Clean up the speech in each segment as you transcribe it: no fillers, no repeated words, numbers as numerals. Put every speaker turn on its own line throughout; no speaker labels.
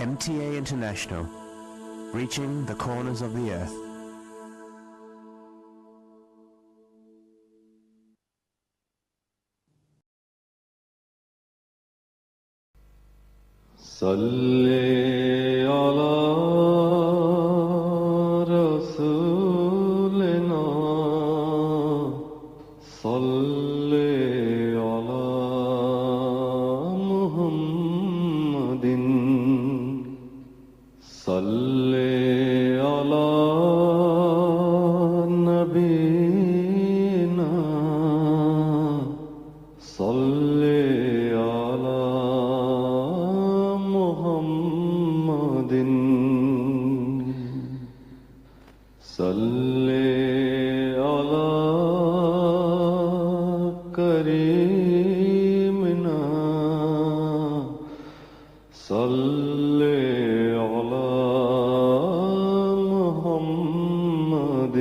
MTA International, reaching the corners of the earth.
صلی علی رسولنا صلی علی محمد صلی علی نبینا صلی علی محمد صلی علی کریمنا صلی علی محمد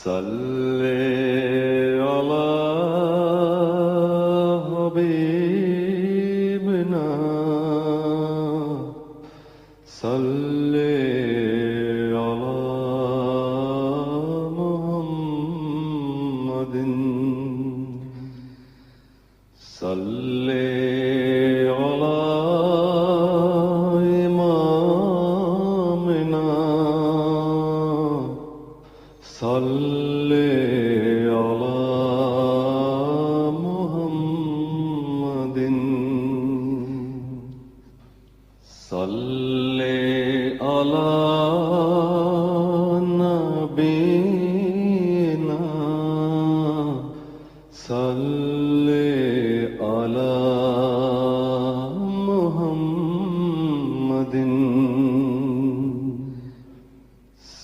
صلی علی حبیبنا صلی علی محمد صلی علی امامنا صلی علی محمد صلی علی نبینا صلی علی محمد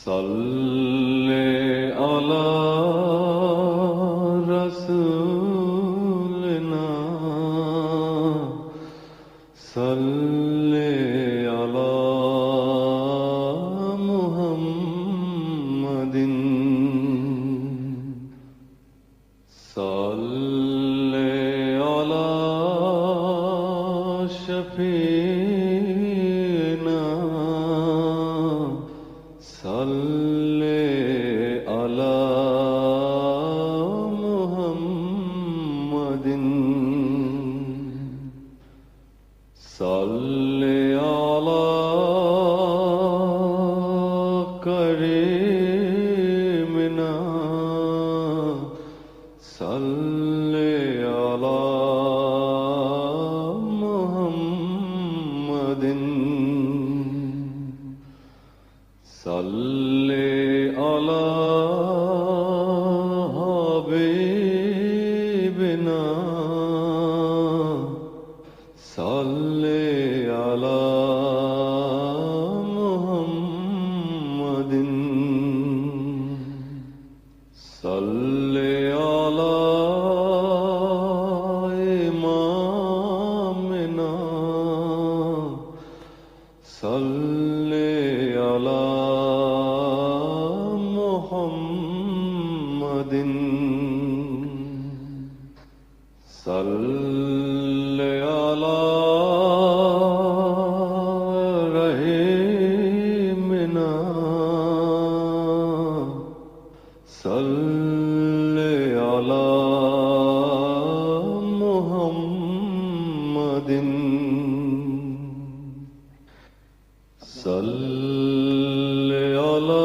صلی علی رسولنا صلی علی محمد صلی علی شفیعنا صلی علی محمد صلی علی کریمنا صلی علی محمد صلی علی حبیبنا صلی علی محمد صلی علی امامنا صلی علی محمد صلی علی رحیمنا صلی علی محمد صلی علی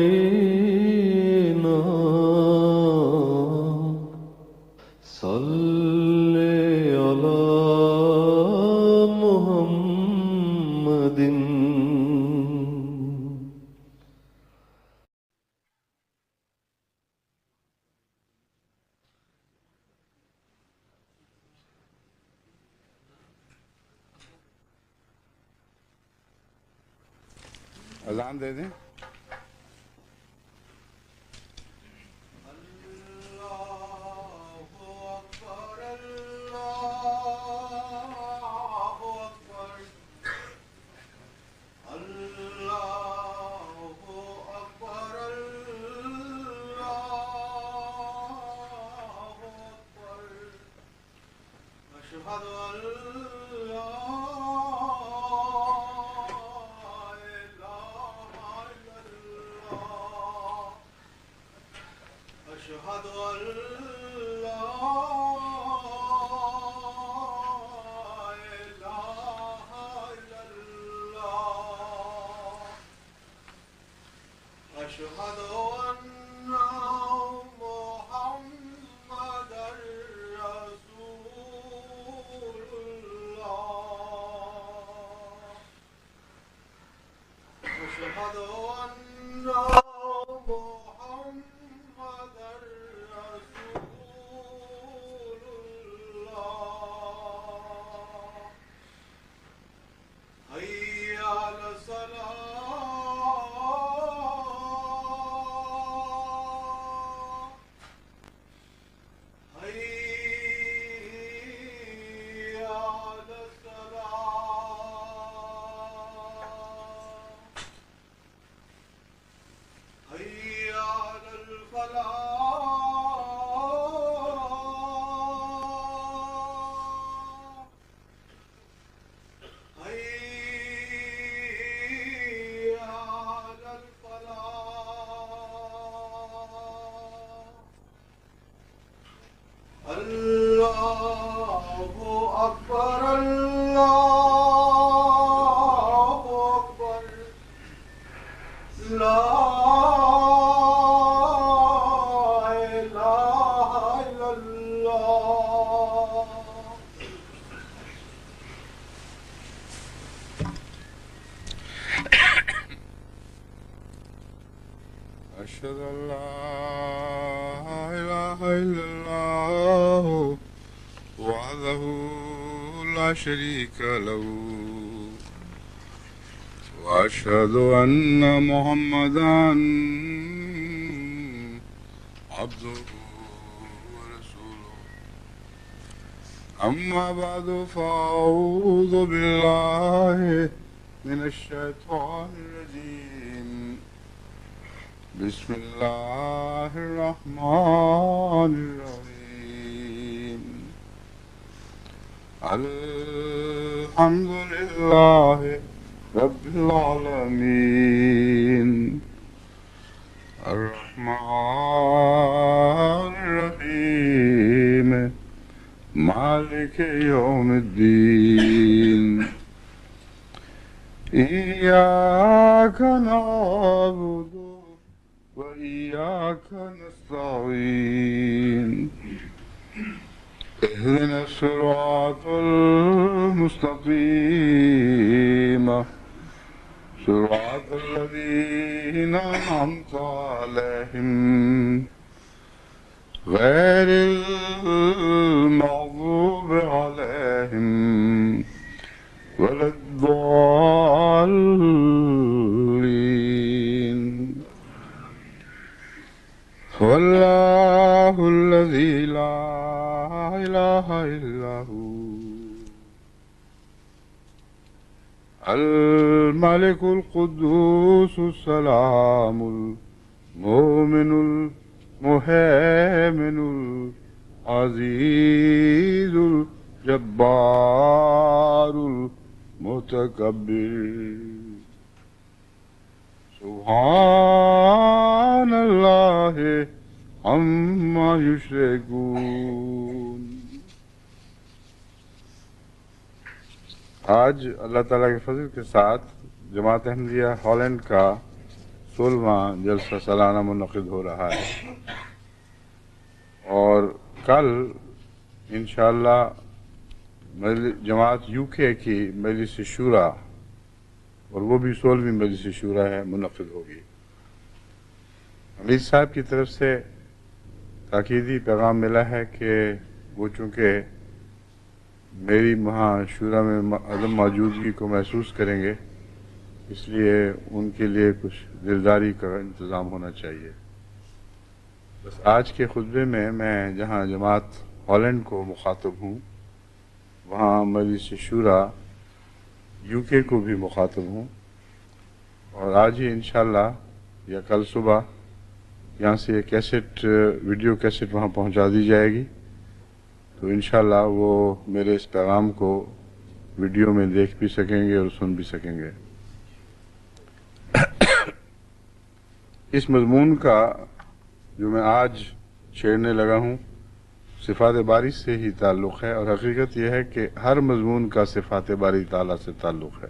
نبینا صلی علی محمد
اذان دے دیں.
أشهد أن محمدا رسول الله أشهد أن محمدا رسول الله حي على الصلاة حي على الصلاة حي على الفلاح حي على الفلاح الله أكبر الله أكبر لا إله إلا الله
أشهد أن لا إله إلا الله وحده لا شريك له وأشهد أن محمدا عبده ورسوله أما بعد فأعوذ بالله من الشيطان الرجيم بسم الله الرحمن الرحيم الحمد لله رب العالمين الرحمن الرحيم مالك يوم الدين إياك نعبد وإياك نستعين اهدنا الصراط المستقيم صراط الذين أنعمت عليهم غير المغضوب عليهم ولا الضالين والله الذي لا إله إلا هو الملك القدوس السلام المؤمن المهيمن العزيز الجبار المتكبر سبحان الله عما يشركون. آج اللہ تعالیٰ کے فضل کے ساتھ جماعت احمدیہ ہالینڈ کا 16واں جلسہ سالانہ منعقد ہو رہا ہے اور کل انشاءاللہ جماعت یو کے کی مجلس شورا اور وہ بھی 16ویں مجلس شورا ہے منعقد ہوگی. امیر صاحب کی طرف سے تاکیدی پیغام ملا ہے کہ وہ چونکہ میری وہاں شورا میں عدم موجودگی کو محسوس کریں گے اس لیے ان کے لیے کچھ دلداری کا انتظام ہونا چاہیے. بس آج کے خطبے میں میں جہاں جماعت ہالینڈ کو مخاطب ہوں وہاں مجلس شورا یو کے کو بھی مخاطب ہوں اور آج ہی انشاءاللہ یا کل صبح یہاں سے یہ کیسٹ ویڈیو کیسٹ وہاں پہنچا دی جائے گی تو انشاءاللہ وہ میرے اس پیغام کو ویڈیو میں دیکھ بھی سکیں گے اور سن بھی سکیں گے. اس مضمون کا جو میں آج چھیڑنے لگا ہوں صفات باری سے ہی تعلق ہے اور حقیقت یہ ہے کہ ہر مضمون کا صفات باری تعالیٰ سے تعلق ہے.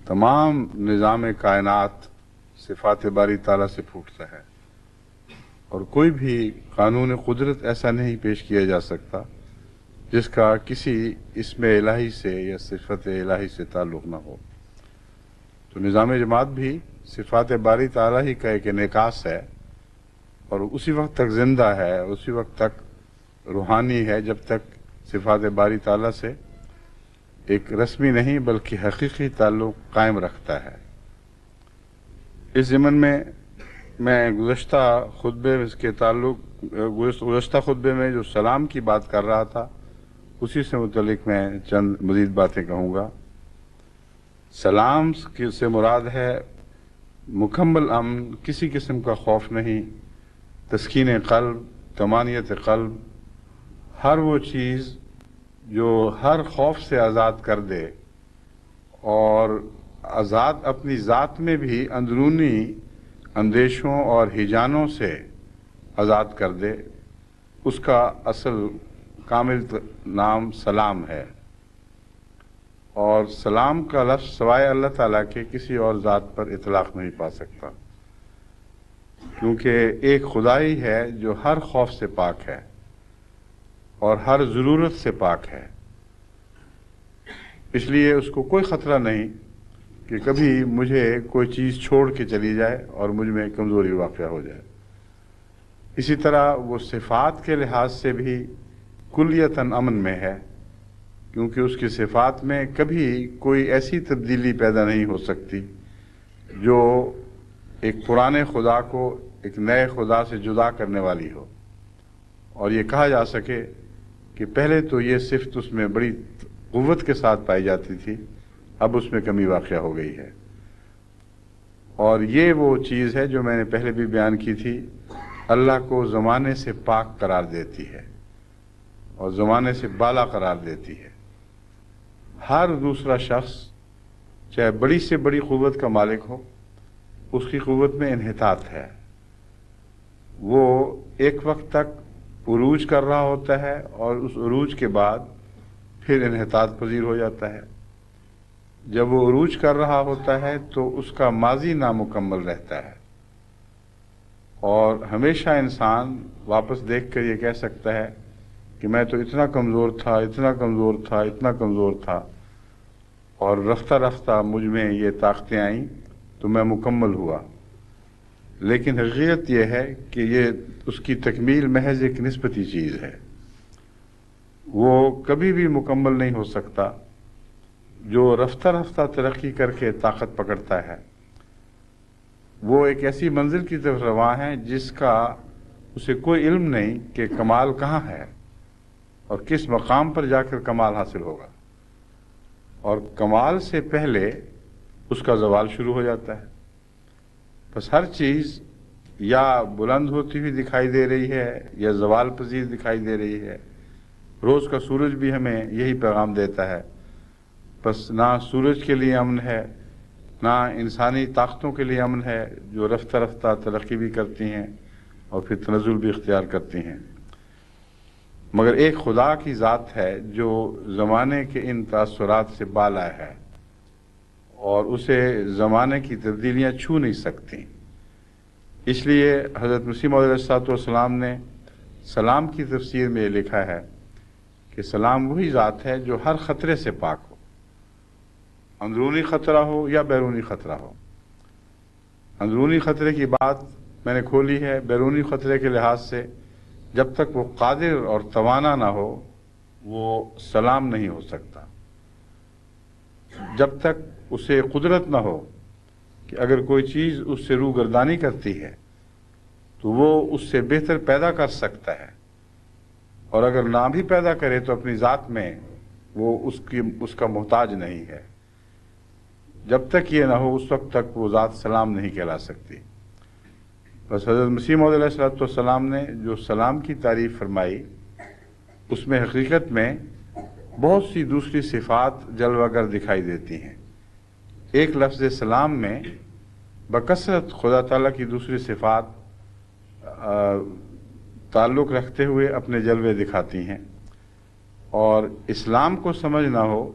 تمام نظام کائنات صفات باری تعالیٰ سے پھوٹتا ہے، اور کوئی بھی قانون قدرت ایسا نہیں پیش کیا جا سکتا جس کا کسی اسم الہی سے یا صفت الہی سے تعلق نہ ہو۔ تو نظام جماعت بھی صفات باری تعالیٰ ہی کا ایک انعکاس ہے، اور اسی وقت تک زندہ ہے، اسی وقت تک روحانی ہے جب تک صفات باری تعالیٰ سے ایک رسمی نہیں بلکہ حقیقی تعلق قائم رکھتا ہے۔ اس ضمن میں گزشتہ خطبے میں جو سلام کی بات کر رہا تھا اسی سے متعلق میں چند مزید باتیں کہوں گا۔ سلام سے مراد ہے مکمل امن، کسی قسم کا خوف نہیں، تسکین قلب، طمانینت قلب، ہر وہ چیز جو ہر خوف سے آزاد کر دے اور آزاد اپنی ذات میں بھی اندرونی اندیشوں اور ہیجانوں سے آزاد کر دے، اس کا اصل کامل نام سلام ہے۔ اور سلام کا لفظ سوائے اللہ تعالیٰ کے کسی اور ذات پر اطلاق نہیں پا سکتا، کیونکہ ایک خدائی ہے جو ہر خوف سے پاک ہے اور ہر ضرورت سے پاک ہے، اس لیے اس کو کوئی خطرہ نہیں کہ کبھی مجھے کوئی چیز چھوڑ کے چلی جائے اور مجھ میں کمزوری واقع ہو جائے۔ اسی طرح وہ صفات کے لحاظ سے بھی کلیتاً امن میں ہے، کیونکہ اس کی صفات میں کبھی کوئی ایسی تبدیلی پیدا نہیں ہو سکتی جو ایک پرانے خدا کو ایک نئے خدا سے جدا کرنے والی ہو، اور یہ کہا جا سکے کہ پہلے تو یہ صفت اس میں بڑی قوت کے ساتھ پائی جاتی تھی، اب اس میں کمی واقع ہو گئی ہے۔ اور یہ وہ چیز ہے جو میں نے پہلے بھی بیان کی تھی، اللہ کو زمانے سے پاک قرار دیتی ہے اور زمانے سے بالا قرار دیتی ہے۔ ہر دوسرا شخص چاہے بڑی سے بڑی قوت کا مالک ہو، اس کی قوت میں انحطاط ہے، وہ ایک وقت تک عروج کر رہا ہوتا ہے اور اس عروج کے بعد پھر انحطاط پذیر ہو جاتا ہے۔ جب وہ عروج کر رہا ہوتا ہے تو اس کا ماضی نامکمل رہتا ہے، اور ہمیشہ انسان واپس دیکھ کر یہ کہہ سکتا ہے کہ میں تو اتنا کمزور تھا، اتنا کمزور تھا، اتنا کمزور تھا، اور رفتہ رفتہ مجھ میں یہ طاقتیں آئیں تو میں مکمل ہوا۔ لیکن حقیقت یہ ہے کہ یہ اس کی تکمیل محض ایک نسبتی چیز ہے، وہ کبھی بھی مکمل نہیں ہو سکتا۔ جو رفتہ رفتہ ترقی کر کے طاقت پکڑتا ہے وہ ایک ایسی منزل کی طرف رواں ہے جس کا اسے کوئی علم نہیں کہ کمال کہاں ہے اور کس مقام پر جا کر کمال حاصل ہوگا، اور کمال سے پہلے اس کا زوال شروع ہو جاتا ہے۔ بس ہر چیز یا بلند ہوتی ہوئی دکھائی دے رہی ہے یا زوال پذیر دکھائی دے رہی ہے۔ روز کا سورج بھی ہمیں یہی پیغام دیتا ہے، بس نہ سورج کے لیے امن ہے، نہ انسانی طاقتوں کے لیے امن ہے جو رفتہ رفتہ ترقی بھی کرتی ہیں اور پھر تنزل بھی اختیار کرتی ہیں، مگر ایک خدا کی ذات ہے جو زمانے کے ان تاثرات سے بالا ہے اور اسے زمانے کی تبدیلیاں چھو نہیں سکتی۔ اس لیے حضرت مسیح موعود علیہ السلام نے سلام کی تفسیر میں یہ لکھا ہے کہ سلام وہی ذات ہے جو ہر خطرے سے پاک ہو، اندرونی خطرہ ہو یا بیرونی خطرہ ہو۔ اندرونی خطرے کی بات میں نے کھولی ہے، بیرونی خطرے کے لحاظ سے جب تک وہ قادر اور توانا نہ ہو وہ سلام نہیں ہو سکتا۔ جب تک اسے قدرت نہ ہو کہ اگر کوئی چیز اس سے روگردانی کرتی ہے تو وہ اس سے بہتر پیدا کر سکتا ہے، اور اگر نہ بھی پیدا کرے تو اپنی ذات میں وہ اس کا محتاج نہیں ہے۔ جب تک یہ نہ ہو اس وقت تک وہ ذات سلام نہیں کہلا سکتی۔ بس حضرت مسیح موعود علیہ السلام نے جو سلام کی تعریف فرمائی اس میں حقیقت میں بہت سی دوسری صفات جلوہ گر دکھائی دیتی ہیں۔ ایک لفظ سلام میں بکثرت خدا تعالیٰ کی دوسری صفات تعلق رکھتے ہوئے اپنے جلوے دکھاتی ہیں، اور اسلام کو سمجھنا ہو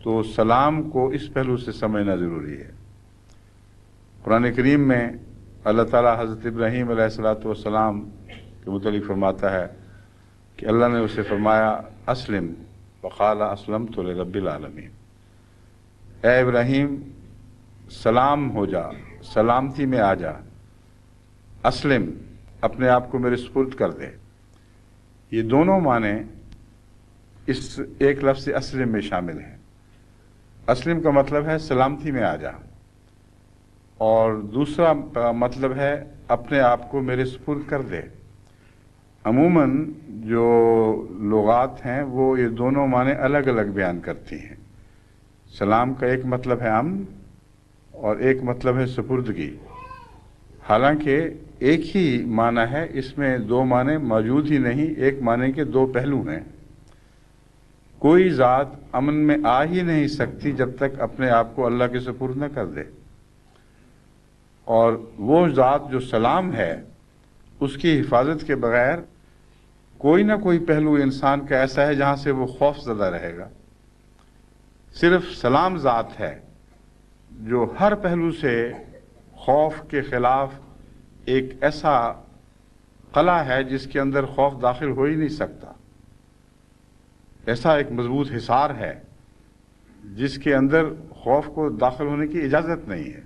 تو سلام کو اس پہلو سے سمجھنا ضروری ہے۔ قرآن کریم میں اللہ تعالیٰ حضرت ابراہیم علیہ الصلوۃ والسلام کے متعلق فرماتا ہے کہ اللہ نے اسے فرمایا اسلم وقال اسلمت لرب العالمین، اے ابراہیم سلام ہو جا، سلامتی میں آ جا، اسلم اپنے آپ کو میرے سپرد کر دے۔ یہ دونوں معنی اس ایک لفظ اسلم میں شامل ہیں۔ اسلم کا مطلب ہے سلامتی میں آ جا، اور دوسرا مطلب ہے اپنے آپ کو میرے سپرد کر دے۔ عموماً جو لغات ہیں وہ یہ دونوں معنی الگ الگ بیان کرتی ہیں۔ سلام کا ایک مطلب ہے امن اور ایک مطلب ہے سپردگی، حالانکہ ایک ہی معنی ہے، اس میں دو معنی موجود ہی نہیں، ایک معنی کے دو پہلو ہیں۔ کوئی ذات امن میں آ ہی نہیں سکتی جب تک اپنے آپ کو اللہ کے سپرد نہ کر دے، اور وہ ذات جو سلام ہے اس کی حفاظت کے بغیر کوئی نہ کوئی پہلو انسان کا ایسا ہے جہاں سے وہ خوف زدہ رہے گا۔ صرف سلام ذات ہے جو ہر پہلو سے خوف کے خلاف ایک ایسا قلعہ ہے جس کے اندر خوف داخل ہو ہی نہیں سکتا، ایسا ایک مضبوط حصار ہے جس کے اندر خوف کو داخل ہونے کی اجازت نہیں ہے۔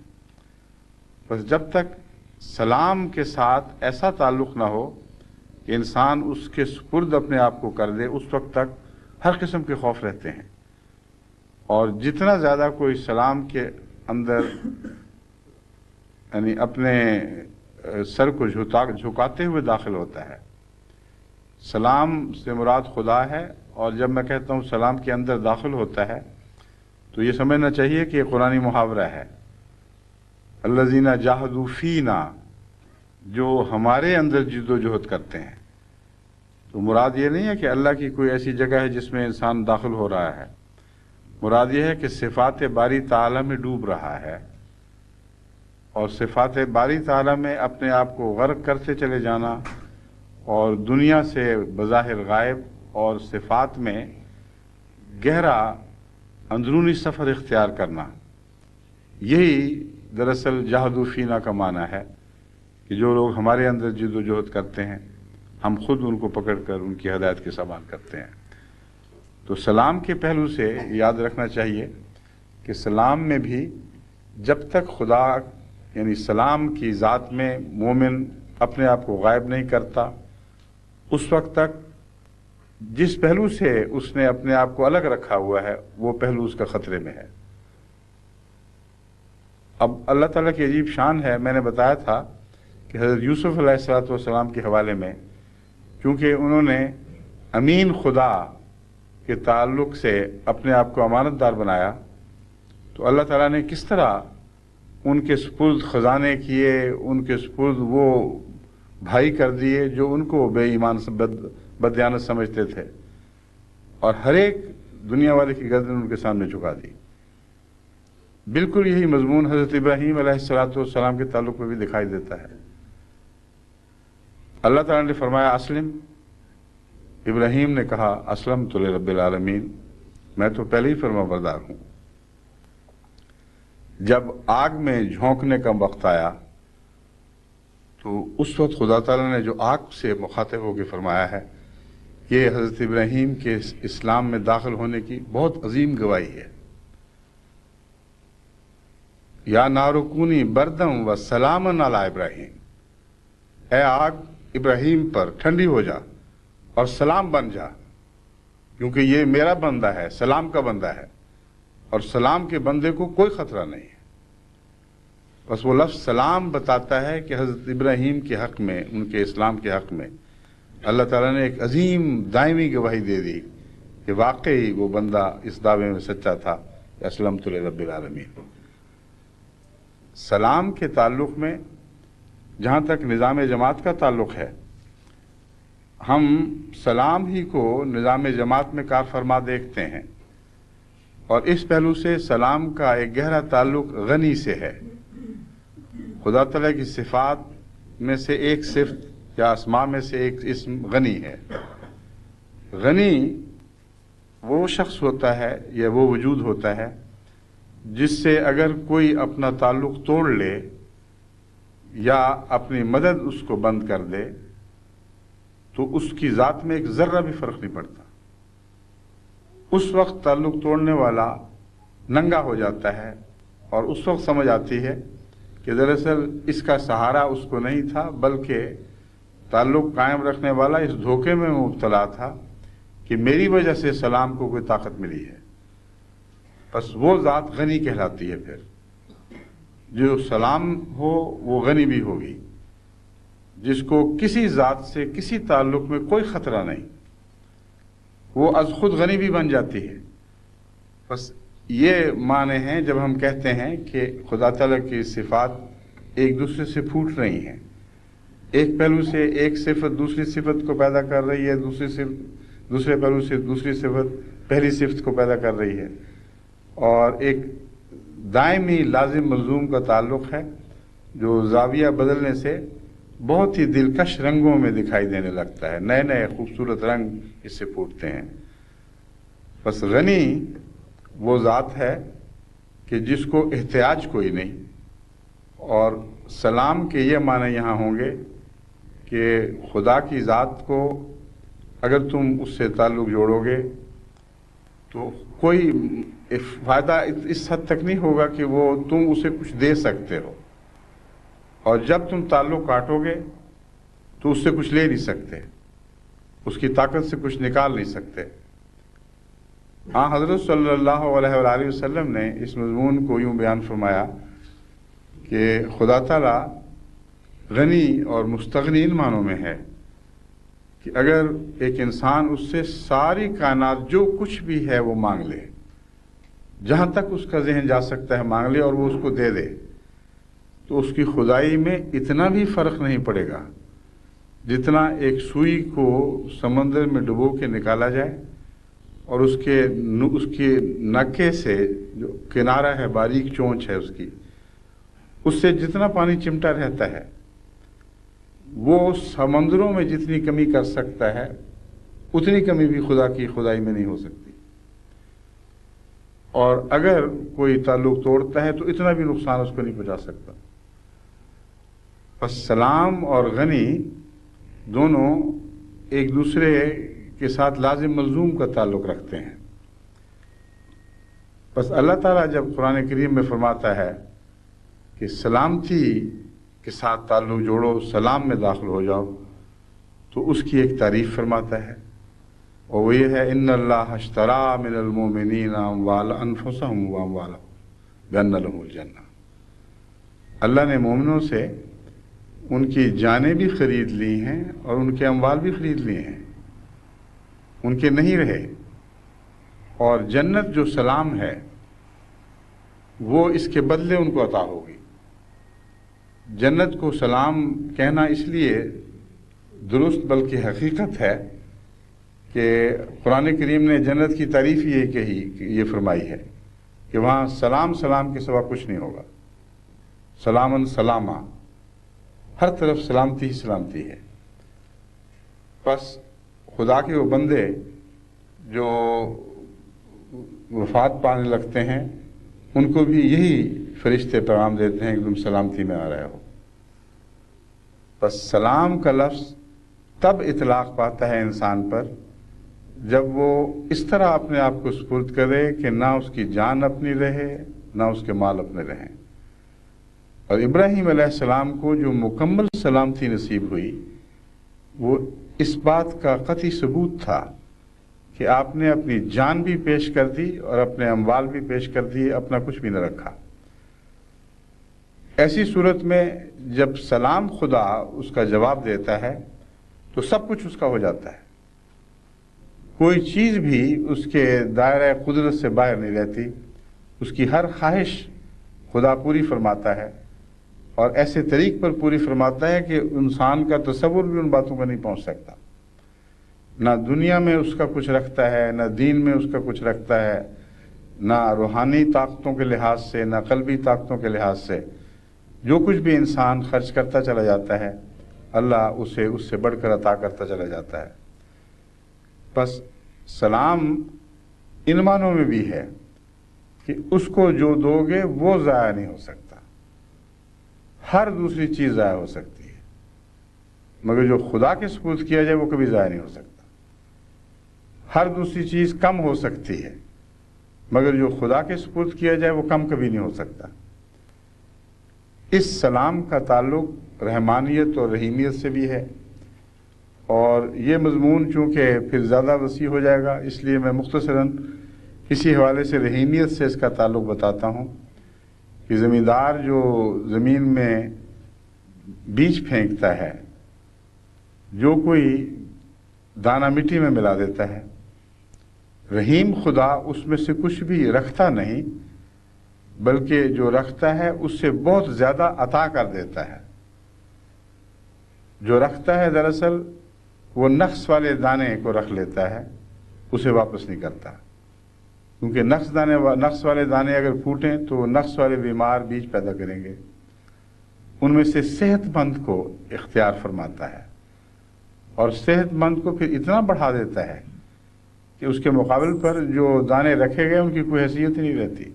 بس جب تک سلام کے ساتھ ایسا تعلق نہ ہو کہ انسان اس کے سپرد اپنے آپ کو کر دے، اس وقت تک ہر قسم کے خوف رہتے ہیں، اور جتنا زیادہ کوئی سلام کے اندر یعنی اپنے سر کو جھکاتے ہوئے داخل ہوتا ہے۔ سلام سے مراد خدا ہے، اور جب میں کہتا ہوں سلام کے اندر داخل ہوتا ہے تو یہ سمجھنا چاہیے کہ یہ قرآنی محاورہ ہے، الذین جاہدوا فینا، جو ہمارے اندر جد و جہد کرتے ہیں۔ تو مراد یہ نہیں ہے کہ اللہ کی کوئی ایسی جگہ ہے جس میں انسان داخل ہو رہا ہے، مراد یہ ہے کہ صفات باری تعالیٰ میں ڈوب رہا ہے، اور صفات باری تعالیٰ میں اپنے آپ کو غرق کرتے چلے جانا، اور دنیا سے بظاہر غائب اور صفات میں گہرا اندرونی سفر اختیار کرنا، یہی دراصل جاہدوا فینا کا معنی ہے کہ جو لوگ ہمارے اندر جد و جہد کرتے ہیں ہم خود ان کو پکڑ کر ان کی ہدایت کے سامان کرتے ہیں۔ تو سلام کے پہلو سے یاد رکھنا چاہیے کہ سلام میں بھی جب تک خدا یعنی سلام کی ذات میں مومن اپنے آپ کو غائب نہیں کرتا، اس وقت تک جس پہلو سے اس نے اپنے آپ کو الگ رکھا ہوا ہے وہ پہلو اس کا خطرے میں ہے۔ اب اللہ تعالیٰ کی عجیب شان ہے، میں نے بتایا تھا کہ حضرت یوسف علیہ الصلوۃ والسلام کے حوالے میں کیونکہ انہوں نے امین خدا کے تعلق سے اپنے آپ کو امانت دار بنایا، تو اللہ تعالیٰ نے کس طرح ان کے سپرد خزانے کیے، ان کے سپرد وہ بھائی کر دیے جو ان کو بے ایمان بددیانت سمجھتے تھے، اور ہر ایک دنیا والے کی گردن ان کے سامنے جھکا دی۔ بالکل یہی مضمون حضرت ابراہیم علیہ الصلوۃ والسلام کے تعلق میں بھی دکھائی دیتا ہے۔ اللہ تعالیٰ نے فرمایا اسلم، ابراہیم نے کہا اسلمت لرب العالمین، میں تو پہلے ہی فرما بردار ہوں۔ جب آگ میں جھونکنے کا وقت آیا تو اس وقت خدا تعالیٰ نے جو آگ سے مخاطب ہو کے فرمایا ہے، یہ حضرت ابراہیم کے اسلام میں داخل ہونے کی بہت عظیم گواہی ہے۔ یا نار کونی بردم و سلامن علی ابراہیم، اے آگ ابراہیم پر ٹھنڈی ہو جا اور سلام بن جا، کیونکہ یہ میرا بندہ ہے، سلام کا بندہ ہے، اور سلام کے بندے کو کوئی خطرہ نہیں ہے۔ بس وہ لفظ سلام بتاتا ہے کہ حضرت ابراہیم کے حق میں، ان کے اسلام کے حق میں اللہ تعالیٰ نے ایک عظیم دائمی گواہی دے دی کہ واقعی وہ بندہ اس دعوے میں سچا تھا کہ اسلمت لرب العالمین۔ سلام کے تعلق میں جہاں تک نظام جماعت کا تعلق ہے، ہم سلام ہی کو نظام جماعت میں کار فرما دیکھتے ہیں، اور اس پہلو سے سلام کا ایک گہرا تعلق غنی سے ہے۔ خدا تعالیٰ کی صفات میں سے ایک صفت یا اسماء میں سے ایک اسم غنی ہے۔ غنی وہ شخص ہوتا ہے یا وہ وجود ہوتا ہے جس سے اگر کوئی اپنا تعلق توڑ لے یا اپنی مدد اس کو بند کر دے تو اس کی ذات میں ایک ذرہ بھی فرق نہیں پڑتا. اس وقت تعلق توڑنے والا ننگا ہو جاتا ہے اور اس وقت سمجھ آتی ہے کہ دراصل اس کا سہارا اس کو نہیں تھا، بلکہ تعلق قائم رکھنے والا اس دھوکے میں مبتلا تھا کہ میری وجہ سے سلام کو کوئی طاقت ملی ہے. بس وہ ذات غنی کہلاتی ہے. پھر جو سلام ہو وہ غنی بھی ہوگی، جس کو کسی ذات سے کسی تعلق میں کوئی خطرہ نہیں، وہ از خود غنی بھی بن جاتی ہے. بس یہ معنی ہیں جب ہم کہتے ہیں کہ خدا تعالیٰ کی صفات ایک دوسرے سے پھوٹ رہی ہیں، ایک پہلو سے ایک صفت دوسری صفت کو پیدا کر رہی ہے، دوسرے پہلو سے دوسری صفت پہلی صفت کو پیدا کر رہی ہے، اور ایک دائمی لازم ملزوم کا تعلق ہے جو زاویہ بدلنے سے بہت ہی دلکش رنگوں میں دکھائی دینے لگتا ہے. نئے نئے خوبصورت رنگ اس سے پھوٹتے ہیں. بس غنی وہ ذات ہے کہ جس کو احتیاج کوئی نہیں. اور سلام کے یہ معنی یہاں ہوں گے کہ خدا کی ذات کو اگر تم اس سے تعلق جوڑو گے تو کوئی فائدہ اس حد تک نہیں ہوگا کہ وہ تم اسے کچھ دے سکتے ہو، اور جب تم تعلق کاٹو گے تو اس سے کچھ لے نہیں سکتے، اس کی طاقت سے کچھ نکال نہیں سکتے. ہاں، حضرت صلی اللہ علیہ وآلہ وسلم نے اس مضمون کو یوں بیان فرمایا کہ خدا تعالیٰ غنی اور مستغنی ان معنوں میں ہے کہ اگر ایک انسان اس سے ساری کائنات جو کچھ بھی ہے وہ مانگ لے، جہاں تک اس کا ذہن جا سکتا ہے مانگ لے، اور وہ اس کو دے دے، تو اس کی خدائی میں اتنا بھی فرق نہیں پڑے گا جتنا ایک سوئی کو سمندر میں ڈبو کے نکالا جائے اور اس کے نکے سے جو کنارہ ہے، باریک چونچ ہے اس سے جتنا پانی چمٹا رہتا ہے وہ سمندروں میں جتنی کمی کر سکتا ہے اتنی کمی بھی خدا کی خدائی میں نہیں ہو سکتی. اور اگر کوئی تعلق توڑتا ہے تو اتنا بھی نقصان اس کو نہیں پہنچا سکتا. بس سلام اور غنی دونوں ایک دوسرے کے ساتھ لازم ملزوم کا تعلق رکھتے ہیں. بس اللہ تعالیٰ جب قرآن کریم میں فرماتا ہے کہ سلامتی کے ساتھ تعلق جوڑو، سلام میں داخل ہو جاؤ، تو اس کی ایک تعریف فرماتا ہے، اور وہ یہ ہے ان اللہ اشترى من المؤمنین انفسهم واموالهم بان لهم الجنہ. اللہ نے مومنوں سے ان کی جانیں بھی خرید لی ہیں اور ان کے اموال بھی خرید لیے ہیں، ان کے نہیں رہے. اور جنت جو سلام ہے وہ اس کے بدلے ان کو عطا ہوگی. جنت کو سلام کہنا اس لیے درست بلکہ حقیقت ہے کہ قرآن کریم نے جنت کی تعریف یہ فرمائی ہے کہ وہاں سلام کے سوا کچھ نہیں ہوگا. سلامن سلامہ، ہر طرف سلامتی ہی سلامتی ہے. بس خدا کے وہ بندے جو وفات پانے لگتے ہیں ان کو بھی یہی فرشتے پیغام دیتے ہیں کہ تم سلامتی میں آ رہے ہو. بس سلام کا لفظ تب اطلاق پاتا ہے انسان پر جب وہ اس طرح اپنے آپ کو سپرد کرے کہ نہ اس کی جان اپنی رہے نہ اس کے مال اپنے رہیں. اور ابراہیم علیہ السلام کو جو مکمل سلامتی نصیب ہوئی وہ اس بات کا قطعی ثبوت تھا کہ آپ نے اپنی جان بھی پیش کر دی اور اپنے اموال بھی پیش کر دی، اپنا کچھ بھی نہ رکھا. ایسی صورت میں جب سلام خدا اس کا جواب دیتا ہے تو سب کچھ اس کا ہو جاتا ہے. کوئی چیز بھی اس کے دائرہ قدرت سے باہر نہیں رہتی. اس کی ہر خواہش خدا پوری فرماتا ہے، اور ایسے طریق پر پوری فرماتا ہے کہ انسان کا تصور بھی ان باتوں کا نہیں پہنچ سکتا. نہ دنیا میں اس کا کچھ رکھتا ہے، نہ دین میں اس کا کچھ رکھتا ہے، نہ روحانی طاقتوں کے لحاظ سے، نہ قلبی طاقتوں کے لحاظ سے. جو کچھ بھی انسان خرچ کرتا چلا جاتا ہے اللہ اسے اس سے بڑھ کر عطا کرتا چلا جاتا ہے. بس سلام ان معنوں میں بھی ہے کہ اس کو جو دو گے وہ ضائع نہیں ہو سکتا. ہر دوسری چیز ضائع ہو سکتی ہے، مگر جو خدا کے سپرد کیا جائے وہ کبھی ضائع نہیں ہو سکتا۔ ہر دوسری چیز کم ہو سکتی ہے، مگر جو خدا کے سپرد کیا جائے وہ کم کبھی نہیں ہو سکتا۔ اس سلام کا تعلق رحمانیت اور رحیمیت سے بھی ہے، اور یہ مضمون چونکہ پھر زیادہ وسیع ہو جائے گا، اس لیے میں مختصراً اسی حوالے سے رحیمیت سے اس کا تعلق بتاتا ہوں کہ زمیندار جو زمین میں بیج پھینکتا ہے، جو کوئی دانہ مٹی میں ملا دیتا ہے، رحیم خدا اس میں سے کچھ بھی رکھتا نہیں، بلکہ جو رکھتا ہے اس سے بہت زیادہ عطا کر دیتا ہے۔ جو رکھتا ہے دراصل وہ نقص والے دانے کو رکھ لیتا ہے، اسے واپس نہیں کرتا، کیونکہ نقص والے دانے اگر پھوٹیں تو وہ نقص والے بیمار بیج پیدا کریں گے۔ ان میں سے صحت مند کو اختیار فرماتا ہے، اور صحت مند کو پھر اتنا بڑھا دیتا ہے کہ اس کے مقابل پر جو دانے رکھے گئے ان کی کوئی حیثیت ہی نہیں رہتی۔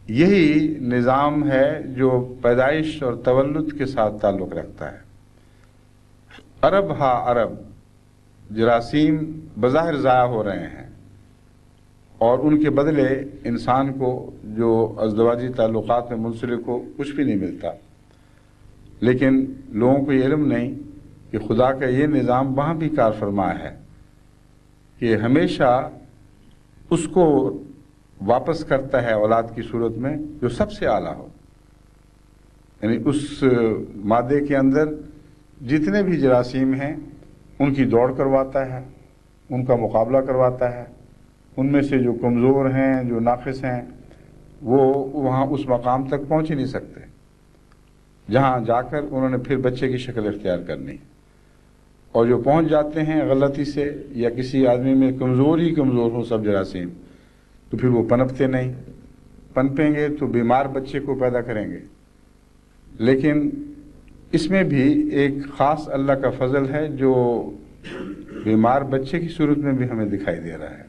یہی نظام ہے جو پیدائش اور تولد کے ساتھ تعلق رکھتا ہے۔ ارب ہا ارب جراثیم بظاہر ضائع ہو رہے ہیں، اور ان کے بدلے انسان کو جو ازدواجی تعلقات میں منسلک ہو کچھ بھی نہیں ملتا، لیکن لوگوں کو یہ علم نہیں کہ خدا کا یہ نظام وہاں بھی کار فرما ہے کہ ہمیشہ اس کو واپس کرتا ہے اولاد کی صورت میں جو سب سے اعلیٰ ہو، یعنی اس مادے کے اندر جتنے بھی جراثیم ہیں ان کی دوڑ کرواتا ہے، ان کا مقابلہ کرواتا ہے، ان میں سے جو کمزور ہیں، جو ناقص ہیں، وہ وہاں اس مقام تک پہنچ ہی نہیں سکتے جہاں جا کر انہوں نے پھر بچے کی شکل اختیار کرنی، اور جو پہنچ جاتے ہیں غلطی سے یا کسی آدمی میں کمزور ہی کمزور ہو سب جراثیم، تو پھر وہ پنپتے نہیں، پنپیں گے تو بیمار بچے کو پیدا کریں گے۔ لیکن اس میں بھی ایک خاص اللہ کا فضل ہے جو بیمار بچے کی صورت میں بھی ہمیں دکھائی دے رہا ہے۔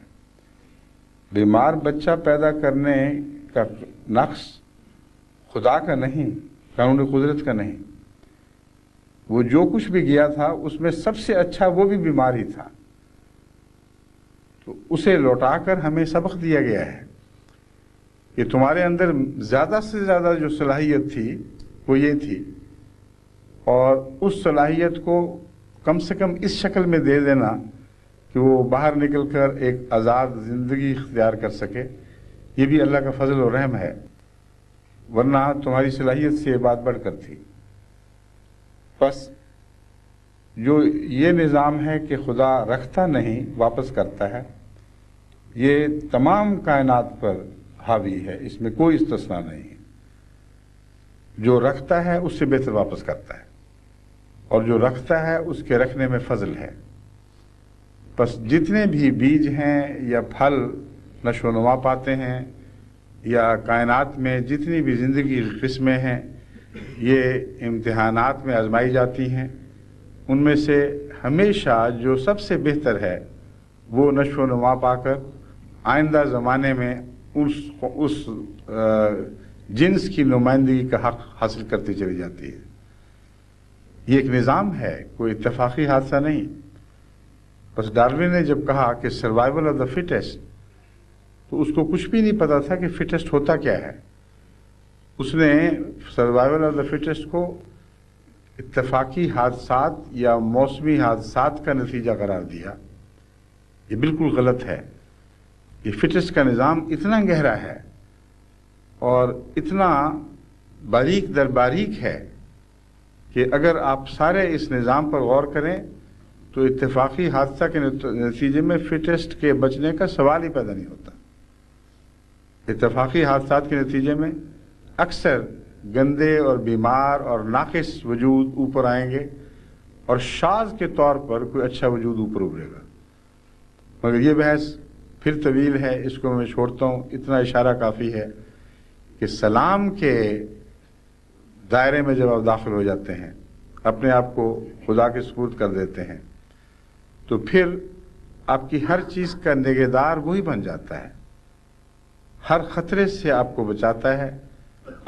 بیمار بچہ پیدا کرنے کا نقص خدا کا نہیں، قانون قدرت کا نہیں، وہ جو کچھ بھی گیا تھا اس میں سب سے اچھا وہ بھی بیمار ہی تھا، تو اسے لوٹا کر ہمیں سبق دیا گیا ہے کہ تمہارے اندر زیادہ سے زیادہ جو صلاحیت تھی وہ یہ تھی، اور اس صلاحیت کو کم سے کم اس شکل میں دے دینا کہ وہ باہر نکل کر ایک آزاد زندگی اختیار کر سکے، یہ بھی اللہ کا فضل و رحم ہے، ورنہ تمہاری صلاحیت سے یہ بات بڑھ کر تھی۔ بس جو یہ نظام ہے کہ خدا رکھتا نہیں واپس کرتا ہے، یہ تمام کائنات پر حاوی ہے، اس میں کوئی استثناء نہیں ہے۔ جو رکھتا ہے اس سے بہتر واپس کرتا ہے، اور جو رکھتا ہے اس کے رکھنے میں فضل ہے۔ بس جتنے بھی بیج ہیں یا پھل نشو و نما پاتے ہیں، یا کائنات میں جتنی بھی زندگی کی قسمیں ہیں، یہ امتحانات میں آزمائی جاتی ہیں، ان میں سے ہمیشہ جو سب سے بہتر ہے وہ نشو و نما پا کر آئندہ زمانے میں اس جنس کی نمائندگی کا حق حاصل کرتی چلی جاتی ہے۔ یہ ایک نظام ہے، کوئی اتفاقی حادثہ نہیں۔ بس ڈارون نے جب کہا کہ سروائیول آف دا فٹسٹ، تو اس کو کچھ بھی نہیں پتا تھا کہ فٹسٹ ہوتا کیا ہے۔ اس نے سروائیول آف دا فٹسٹ کو اتفاقی حادثات یا موسمی حادثات کا نتیجہ قرار دیا۔ یہ بالکل غلط ہے۔ یہ فٹسٹ کا نظام اتنا گہرا ہے اور اتنا باریک در باریک ہے کہ اگر آپ سارے اس نظام پر غور کریں تو اتفاقی حادثہ کے نتیجے میں فٹسٹ کے بچنے کا سوال ہی پیدا نہیں ہوتا۔ اتفاقی حادثات کے نتیجے میں اکثر گندے اور بیمار اور ناقص وجود اوپر آئیں گے، اور شاذ کے طور پر کوئی اچھا وجود اوپر ابھرے گا۔ مگر یہ بحث پھر طویل ہے، اس کو میں چھوڑتا ہوں۔ اتنا اشارہ کافی ہے کہ سلام کے دائرے میں جب آپ داخل ہو جاتے ہیں، اپنے آپ کو خدا کے سپرد کر دیتے ہیں، تو پھر آپ کی ہر چیز کا نگہدار وہی بن جاتا ہے، ہر خطرے سے آپ کو بچاتا ہے،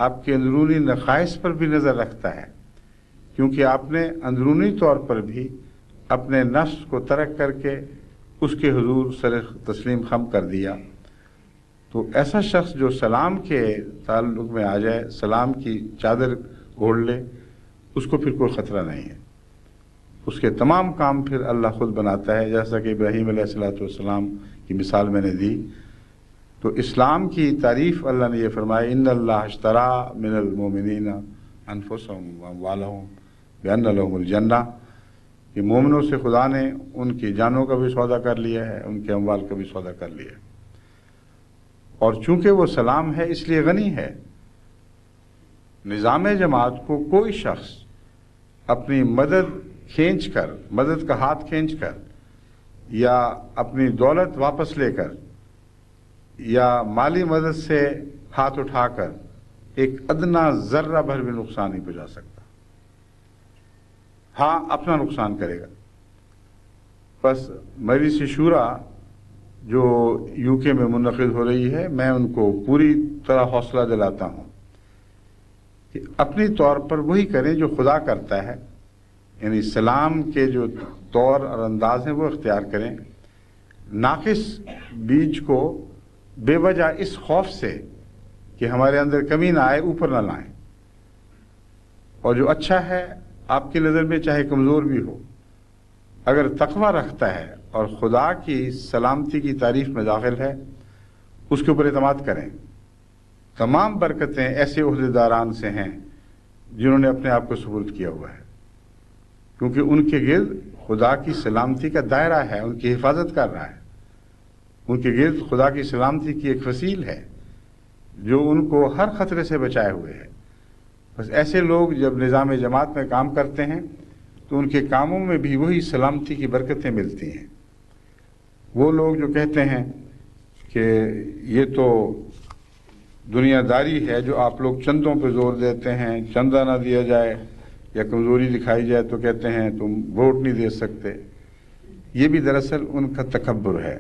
آپ کے اندرونی نقائص پر بھی نظر رکھتا ہے، کیونکہ آپ نے اندرونی طور پر بھی اپنے نفس کو ترک کر کے اس کے حضور سر تسلیم خم کر دیا. تو ایسا شخص جو سلام کے تعلق میں آ جائے، سلام کی چادر اوڑھ لے، اس کو پھر کوئی خطرہ نہیں ہے. اس کے تمام کام پھر اللہ خود بناتا ہے، جیسا کہ ابراہیم علیہ السلام کی مثال میں نے دی. تو اسلام کی تعریف اللہ نے یہ فرمایا، ان اللہ اشترى من المؤمنین انفسهم واموالهم بان لهم الجنہ، کہ مومنوں سے خدا نے ان کی جانوں کا بھی سودا کر لیا ہے، ان کے اموال کا بھی سودا کر لیا ہے. اور چونکہ وہ سلام ہے اس لیے غنی ہے. نظام جماعت کو کوئی شخص اپنی مدد کھینچ کر، مدد کا ہاتھ کھینچ کر، یا اپنی دولت واپس لے کر، یا مالی مدد سے ہاتھ اٹھا کر ایک ادنا ذرہ بھر بھی نقصان نہیں پہنچا سکتا. ہاں، اپنا نقصان کرے گا. بس مجلس شورا جو یو کے میں منعقد ہو رہی ہے، میں ان کو پوری طرح حوصلہ دلاتا ہوں کہ اپنی طور پر وہی کریں جو خدا کرتا ہے، یعنی اسلام کے جو طور اور انداز ہیں وہ اختیار کریں. ناقص بیج کو بے وجہ اس خوف سے کہ ہمارے اندر کمی نہ آئے اوپر نہ لائیں، اور جو اچھا ہے آپ کی نظر میں چاہے کمزور بھی ہو، اگر تقوی رکھتا ہے اور خدا کی سلامتی کی تعریف میں داخل ہے، اس کے اوپر اعتماد کریں. تمام برکتیں ایسے عہدیداران سے ہیں جنہوں نے اپنے آپ کو سپرد کیا ہوا ہے، کیونکہ ان کے گرد خدا کی سلامتی کا دائرہ ہے، ان کی حفاظت کر رہا ہے. ان کے گرد خدا کی سلامتی کی ایک فصیل ہے جو ان کو ہر خطرے سے بچائے ہوئے ہے. بس ایسے لوگ جب نظام جماعت میں کام کرتے ہیں تو ان کے کاموں میں بھی وہی سلامتی کی برکتیں ملتی ہیں. وہ لوگ جو کہتے ہیں کہ یہ تو دنیا داری ہے، جو آپ لوگ چندوں پہ زور دیتے ہیں، چندہ نہ دیا جائے یا کمزوری دکھائی جائے تو کہتے ہیں تم ووٹ نہیں دے سکتے، یہ بھی دراصل ان کا تکبر ہے.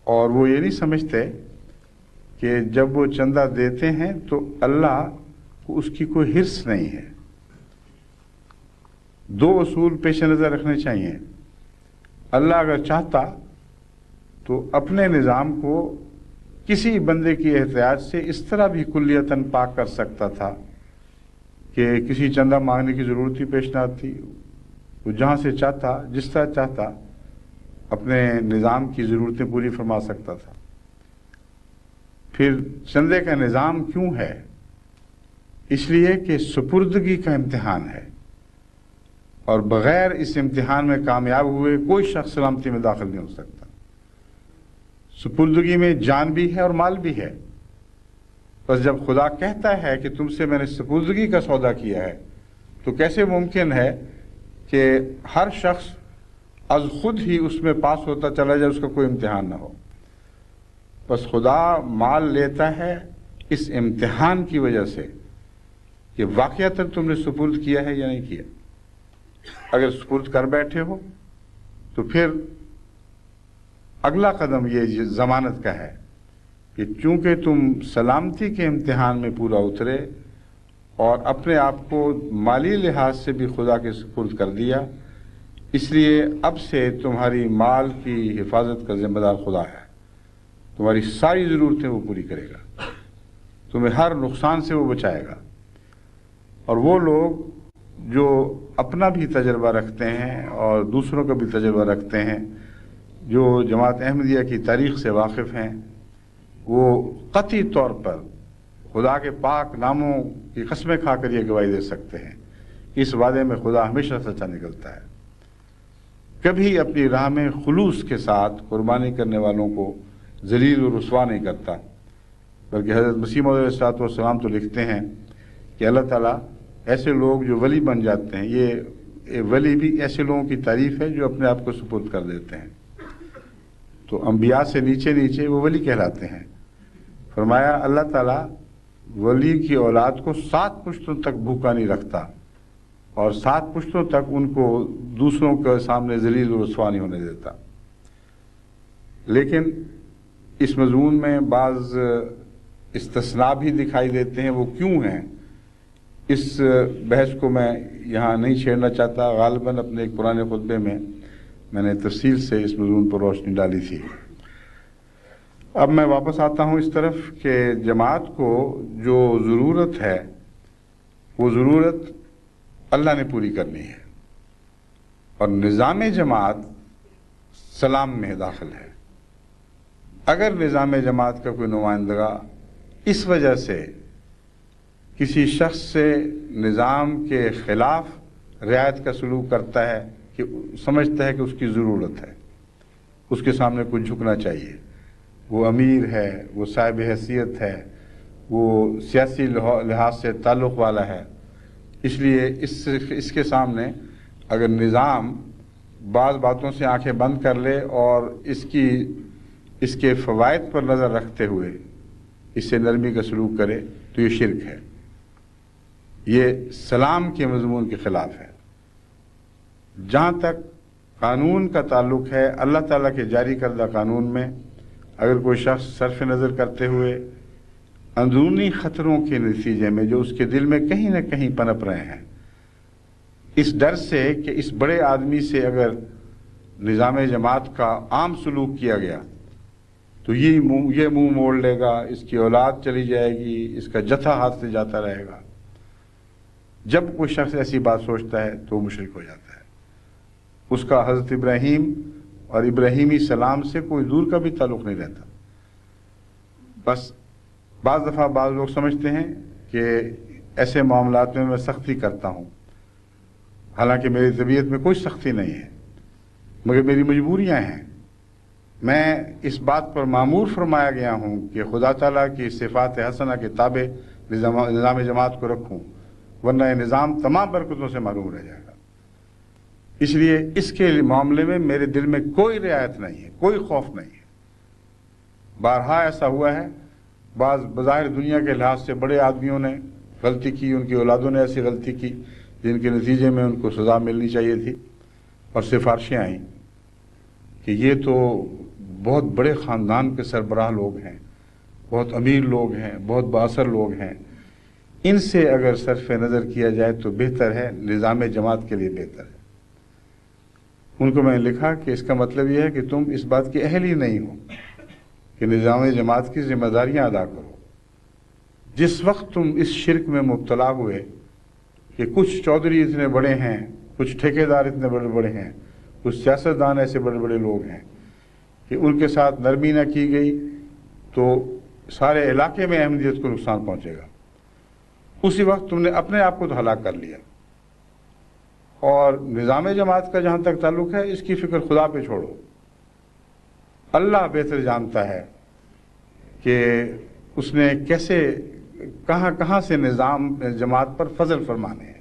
اور وہ یہ نہیں سمجھتے کہ جب وہ چندہ دیتے ہیں تو اللہ کو اس کی کوئی حرص نہیں ہے. دو اصول پیش نظر رکھنے چاہیے. اللہ اگر چاہتا تو اپنے نظام کو کسی بندے کی احتیاج سے اس طرح بھی کلیتاً پاک کر سکتا تھا کہ کسی چندہ مانگنے کی ضرورت ہی پیش نہ آتی. وہ جہاں سے چاہتا، جس طرح چاہتا، اپنے نظام کی ضرورتیں پوری فرما سکتا تھا. پھر چندے کا نظام کیوں ہے؟ اس لیے کہ سپردگی کا امتحان ہے، اور بغیر اس امتحان میں کامیاب ہوئے کوئی شخص سلامتی میں داخل نہیں ہو سکتا. سپردگی میں جان بھی ہے اور مال بھی ہے. بس جب خدا کہتا ہے کہ تم سے میں نے سپردگی کا سودا کیا ہے، تو کیسے ممکن ہے کہ ہر شخص از خود ہی اس میں پاس ہوتا چلا جائے، اس کا کوئی امتحان نہ ہو؟ بس خدا مال لیتا ہے اس امتحان کی وجہ سے کہ واقعتاً تم نے سپرد کیا ہے یا نہیں کیا. اگر سپرد کر بیٹھے ہو تو پھر اگلا قدم یہ ضمانت کا ہے کہ چونکہ تم سلامتی کے امتحان میں پورا اترے اور اپنے آپ کو مالی لحاظ سے بھی خدا کے سپرد کر دیا، اس لیے اب سے تمہاری مال کی حفاظت کا ذمہ دار خدا ہے. تمہاری ساری ضرورتیں وہ پوری کرے گا، تمہیں ہر نقصان سے وہ بچائے گا. اور وہ لوگ جو اپنا بھی تجربہ رکھتے ہیں اور دوسروں کا بھی تجربہ رکھتے ہیں، جو جماعت احمدیہ کی تاریخ سے واقف ہیں، وہ قطعی طور پر خدا کے پاک ناموں کی قسمیں کھا کر یہ گواہی دے سکتے ہیں. اس وعدے میں خدا ہمیشہ سچا نکلتا ہے. کبھی اپنی راہ میں خلوص کے ساتھ قربانی کرنے والوں کو ذلیل و رسوا نہیں کرتا، بلکہ حضرت مسیح موعود علیہ السلام تو لکھتے ہیں کہ اللہ تعالیٰ ایسے لوگ جو ولی بن جاتے ہیں، یہ ولی بھی ایسے لوگوں کی تعریف ہے جو اپنے آپ کو سپرد کر دیتے ہیں. تو انبیاء سے نیچے نیچے وہ ولی کہلاتے ہیں. فرمایا اللہ تعالیٰ ولی کی اولاد کو 7 پشتوں تک بھوکا نہیں رکھتا، اور 7 پشتوں تک ان کو دوسروں کے سامنے ذلیل و رسوا نہیں ہونے دیتا. لیکن اس مضمون میں بعض استثناء بھی دکھائی دیتے ہیں، وہ کیوں ہیں؟ اس بحث کو میں یہاں نہیں چھیڑنا چاہتا. غالباً اپنے ایک پرانے خطبے میں نے تفصیل سے اس مضمون پر روشنی ڈالی تھی. اب میں واپس آتا ہوں اس طرف کہ جماعت کو جو ضرورت ہے وہ ضرورت اللہ نے پوری کرنی ہے، اور نظام جماعت سلام میں داخل ہے. اگر نظام جماعت کا کوئی نمائندگا اس وجہ سے کسی شخص سے نظام کے خلاف رعایت کا سلوک کرتا ہے کہ سمجھتا ہے کہ اس کی ضرورت ہے، اس کے سامنے کچھ جھکنا چاہیے، وہ امیر ہے، وہ صاحب حیثیت ہے، وہ سیاسی لحاظ سے تعلق والا ہے، اس لیے اس کے سامنے اگر نظام بعض باتوں سے آنکھیں بند کر لے اور اس کے فوائد پر نظر رکھتے ہوئے اس سے نرمی کا سلوک کرے تو یہ شرک ہے، یہ سلام کے مضمون کے خلاف ہے. جہاں تک قانون کا تعلق ہے، اللہ تعالیٰ کے جاری کردہ قانون میں اگر کوئی شخص صرف نظر کرتے ہوئے اندرونی خطروں کے نتیجے میں جو اس کے دل میں کہیں نہ کہیں پنپ رہے ہیں، اس ڈر سے کہ اس بڑے آدمی سے اگر نظام جماعت کا عام سلوک کیا گیا تو یہ منہ موڑ لے گا، اس کی اولاد چلی جائے گی، اس کا جتھا ہاتھ سے جاتا رہے گا. جب کوئی شخص ایسی بات سوچتا ہے تو وہ مشرک ہو جاتا ہے. اس کا حضرت ابراہیم اور ابراہیمی سلام سے کوئی دور کا بھی تعلق نہیں رہتا. بس بعض دفعہ بعض لوگ سمجھتے ہیں کہ ایسے معاملات میں سختی کرتا ہوں، حالانکہ میری طبیعت میں کوئی سختی نہیں ہے، مگر میری مجبوریاں ہیں. میں اس بات پر معمور فرمایا گیا ہوں کہ خدا تعالیٰ کی صفات حسنہ کے تابع نظام جماعت کو رکھوں، ورنہ یہ نظام تمام برکتوں سے محروم رہ جائے گا. اس لیے اس کے معاملے میں میرے دل میں کوئی رعایت نہیں ہے، کوئی خوف نہیں ہے. بارہا ایسا ہوا ہے، بعض بظاہر دنیا کے لحاظ سے بڑے آدمیوں نے غلطی کی، ان کی اولادوں نے ایسی غلطی کی جن کے نتیجے میں ان کو سزا ملنی چاہیے تھی، اور سفارشیں آئیں کہ یہ تو بہت بڑے خاندان کے سربراہ لوگ ہیں، بہت امیر لوگ ہیں، بہت بااثر لوگ ہیں، ان سے اگر صرف نظر کیا جائے تو بہتر ہے، نظام جماعت کے لیے بہتر ہے. ان کو میں نے لکھا کہ اس کا مطلب یہ ہے کہ تم اس بات کے اہل ہی نہیں ہو کہ نظام جماعت کی ذمہ داریاں ادا کرو. جس وقت تم اس شرک میں مبتلا ہوئے کہ کچھ چودھری اتنے بڑے ہیں، کچھ ٹھیکیدار اتنے بڑے بڑے ہیں، کچھ سیاستدان ایسے بڑے بڑے لوگ ہیں کہ ان کے ساتھ نرمی نہ کی گئی تو سارے علاقے میں احمدیت کو نقصان پہنچے گا، اسی وقت تم نے اپنے آپ کو تو ہلاک کر لیا. اور نظام جماعت کا جہاں تک تعلق ہے، اس کی فکر خدا پہ چھوڑو. اللہ بہتر جانتا ہے کہ اس نے کیسے کہاں سے نظام جماعت پر فضل فرمانے ہیں.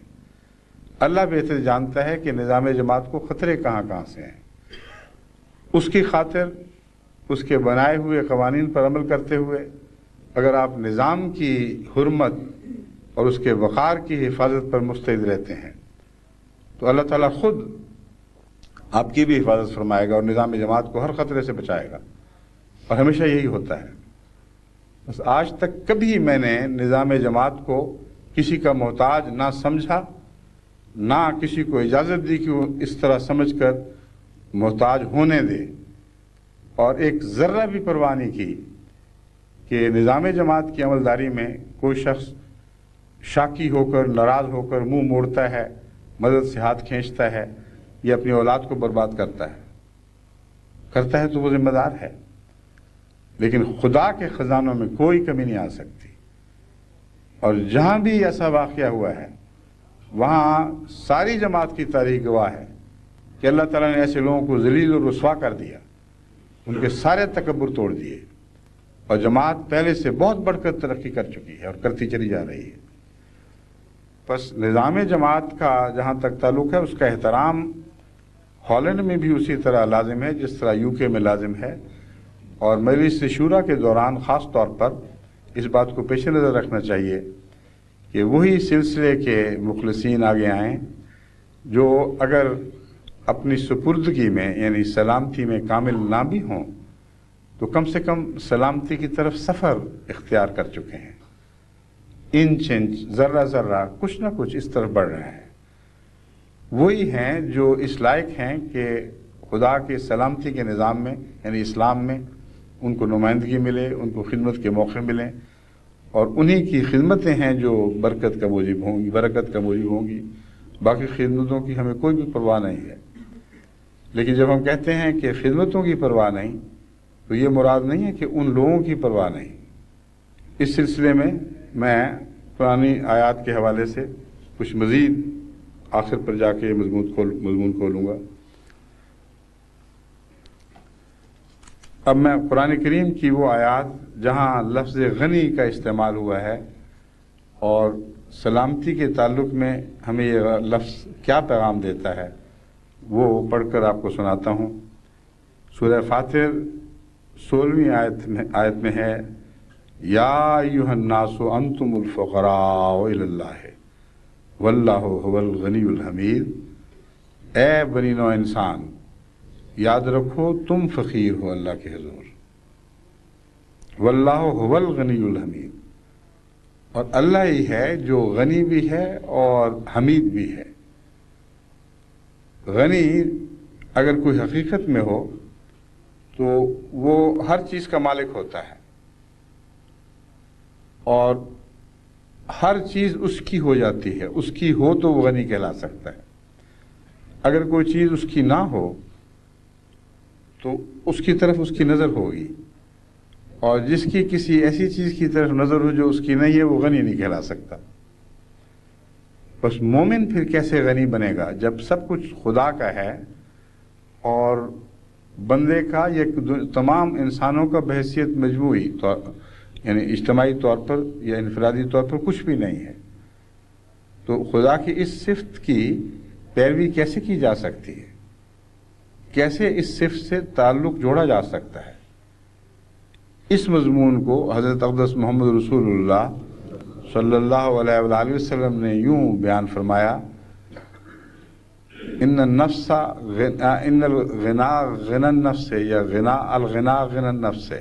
اللہ بہتر جانتا ہے کہ نظام جماعت کو خطرے کہاں سے ہیں. اس کی خاطر اس کے بنائے ہوئے قوانین پر عمل کرتے ہوئے اگر آپ نظام کی حرمت اور اس کے وقار کی حفاظت پر مستعد رہتے ہیں تو اللہ تعالیٰ خود آپ کی بھی حفاظت فرمائے گا اور نظام جماعت کو ہر خطرے سے بچائے گا. اور ہمیشہ یہی ہوتا ہے. بس آج تک کبھی میں نے نظام جماعت کو کسی کا محتاج نہ سمجھا، نہ کسی کو اجازت دی کہ وہ اس طرح سمجھ کر محتاج ہونے دے، اور ایک ذرہ بھی پرواہ نہیں کی کہ نظام جماعت کی عملداری میں کوئی شخص شاکی ہو کر، ناراض ہو کر منہ موڑتا ہے، مدد سے ہاتھ کھینچتا ہے یا اپنی اولاد کو برباد کرتا ہے تو وہ ذمہ دار ہے. لیکن خدا کے خزانوں میں کوئی کمی نہیں آ سکتی. اور جہاں بھی ایسا واقعہ ہوا ہے وہاں ساری جماعت کی تاریخ گواہ ہے کہ اللہ تعالیٰ نے ایسے لوگوں کو ذلیل و رسوا کر دیا، ان کے سارے تکبر توڑ دیے، اور جماعت پہلے سے بہت بڑھ کر ترقی کر چکی ہے اور کرتی چلی جا رہی ہے. بس نظام جماعت کا جہاں تک تعلق ہے، اس کا احترام ہالینڈ میں بھی اسی طرح لازم ہے جس طرح UK میں لازم ہے. اور مجلس شورا کے دوران خاص طور پر اس بات کو پیش نظر رکھنا چاہیے کہ وہی سلسلے کے مخلصین آگے آئیں جو اگر اپنی سپردگی میں یعنی سلامتی میں کامل نہ بھی ہوں تو کم سے کم سلامتی کی طرف سفر اختیار کر چکے ہیں. انچ انچ ذرہ ذرہ کچھ نہ کچھ اس طرف بڑھ رہے ہیں. وہی ہیں جو اس لائق ہیں کہ خدا کے سلامتی کے نظام میں یعنی اسلام میں ان کو نمائندگی ملے، ان کو خدمت کے موقع ملیں، اور انہی کی خدمتیں ہیں جو برکت کا موجب ہوں گی. باقی خدمتوں کی ہمیں کوئی بھی پرواہ نہیں ہے. لیکن جب ہم کہتے ہیں کہ خدمتوں کی پرواہ نہیں تو یہ مراد نہیں ہے کہ ان لوگوں کی پرواہ نہیں. اس سلسلے میں پرانی آیات کے حوالے سے کچھ مزید آخر پر جا کے مضمون کھولوں گا. اب میں قرآن کریم کی وہ آیات جہاں لفظ غنی کا استعمال ہوا ہے اور سلامتی کے تعلق میں ہمیں یہ لفظ کیا پیغام دیتا ہے وہ پڑھ کر آپ کو سناتا ہوں. سورہ فاتر 16ویں آیت میں ہے یا ایھا الناس انتم الفقراء الی اللہ واللہ هو الغنی الحمید. اے بنی نوع انسان یاد رکھو تم فقیر ہو اللہ کے حضور. واللہ هو الغنی الحمید، اور اللہ ہی ہے جو غنی بھی ہے اور حمید بھی ہے. غنی اگر کوئی حقیقت میں ہو تو وہ ہر چیز کا مالک ہوتا ہے اور ہر چیز اس کی ہو جاتی ہے. اس کی ہو تو وہ غنی کہلا سکتا ہے. اگر کوئی چیز اس کی نہ ہو تو اس کی طرف اس کی نظر ہوگی، اور جس کی کسی ایسی چیز کی طرف نظر ہو جو اس کی نہیں ہے وہ غنی نہیں کہلا سکتا. بس مومن پھر کیسے غنی بنے گا جب سب کچھ خدا کا ہے اور بندے کا یا تمام انسانوں کا بحیثیت مجموعی طور یعنی اجتماعی طور پر یا انفرادی طور پر کچھ بھی نہیں ہے. تو خدا کی اس صفت کی پیروی کیسے کی جا سکتی ہے؟ کیسے اس صفت سے تعلق جوڑا جا سکتا ہے؟ اس مضمون کو حضرت اقدس محمد رسول اللہ صلی اللہ علیہ وآلہ وسلم نے یوں بیان فرمایا ان الغنا غنا النفس یا الغنا غنا النفس،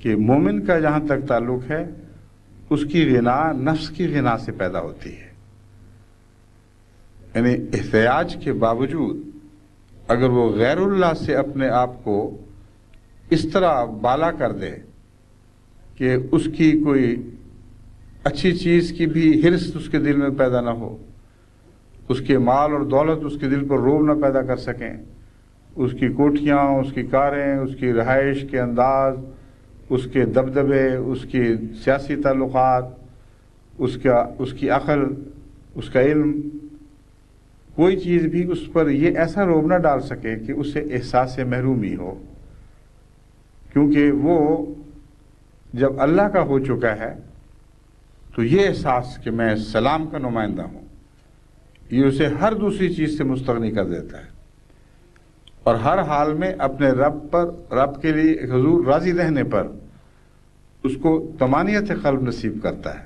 کہ مومن کا جہاں تک تعلق ہے اس کی غنا نفس کی غنا سے پیدا ہوتی ہے. یعنی احتیاج کے باوجود اگر وہ غیر اللہ سے اپنے آپ کو اس طرح بالا کر دے کہ اس کی کوئی اچھی چیز کی بھی حرص اس کے دل میں پیدا نہ ہو، اس کے مال اور دولت اس کے دل پر روب نہ پیدا کر سکیں، اس کی کوٹھیاں، اس کی کاریں، اس کی رہائش کے انداز، اس کے دبدبے، اس کی سیاسی تعلقات، اس کی عقل، اس کا علم، کوئی چیز بھی اس پر یہ ایسا روب نہ ڈال سکے کہ اسے احساس محرومی ہو. کیونکہ وہ جب اللہ کا ہو چکا ہے تو یہ احساس کہ میں سلام کا نمائندہ ہوں یہ اسے ہر دوسری چیز سے مستغنی کر دیتا ہے، اور ہر حال میں اپنے رب کے لیے حضور راضی رہنے پر اس کو طمانینت قلب نصیب کرتا ہے.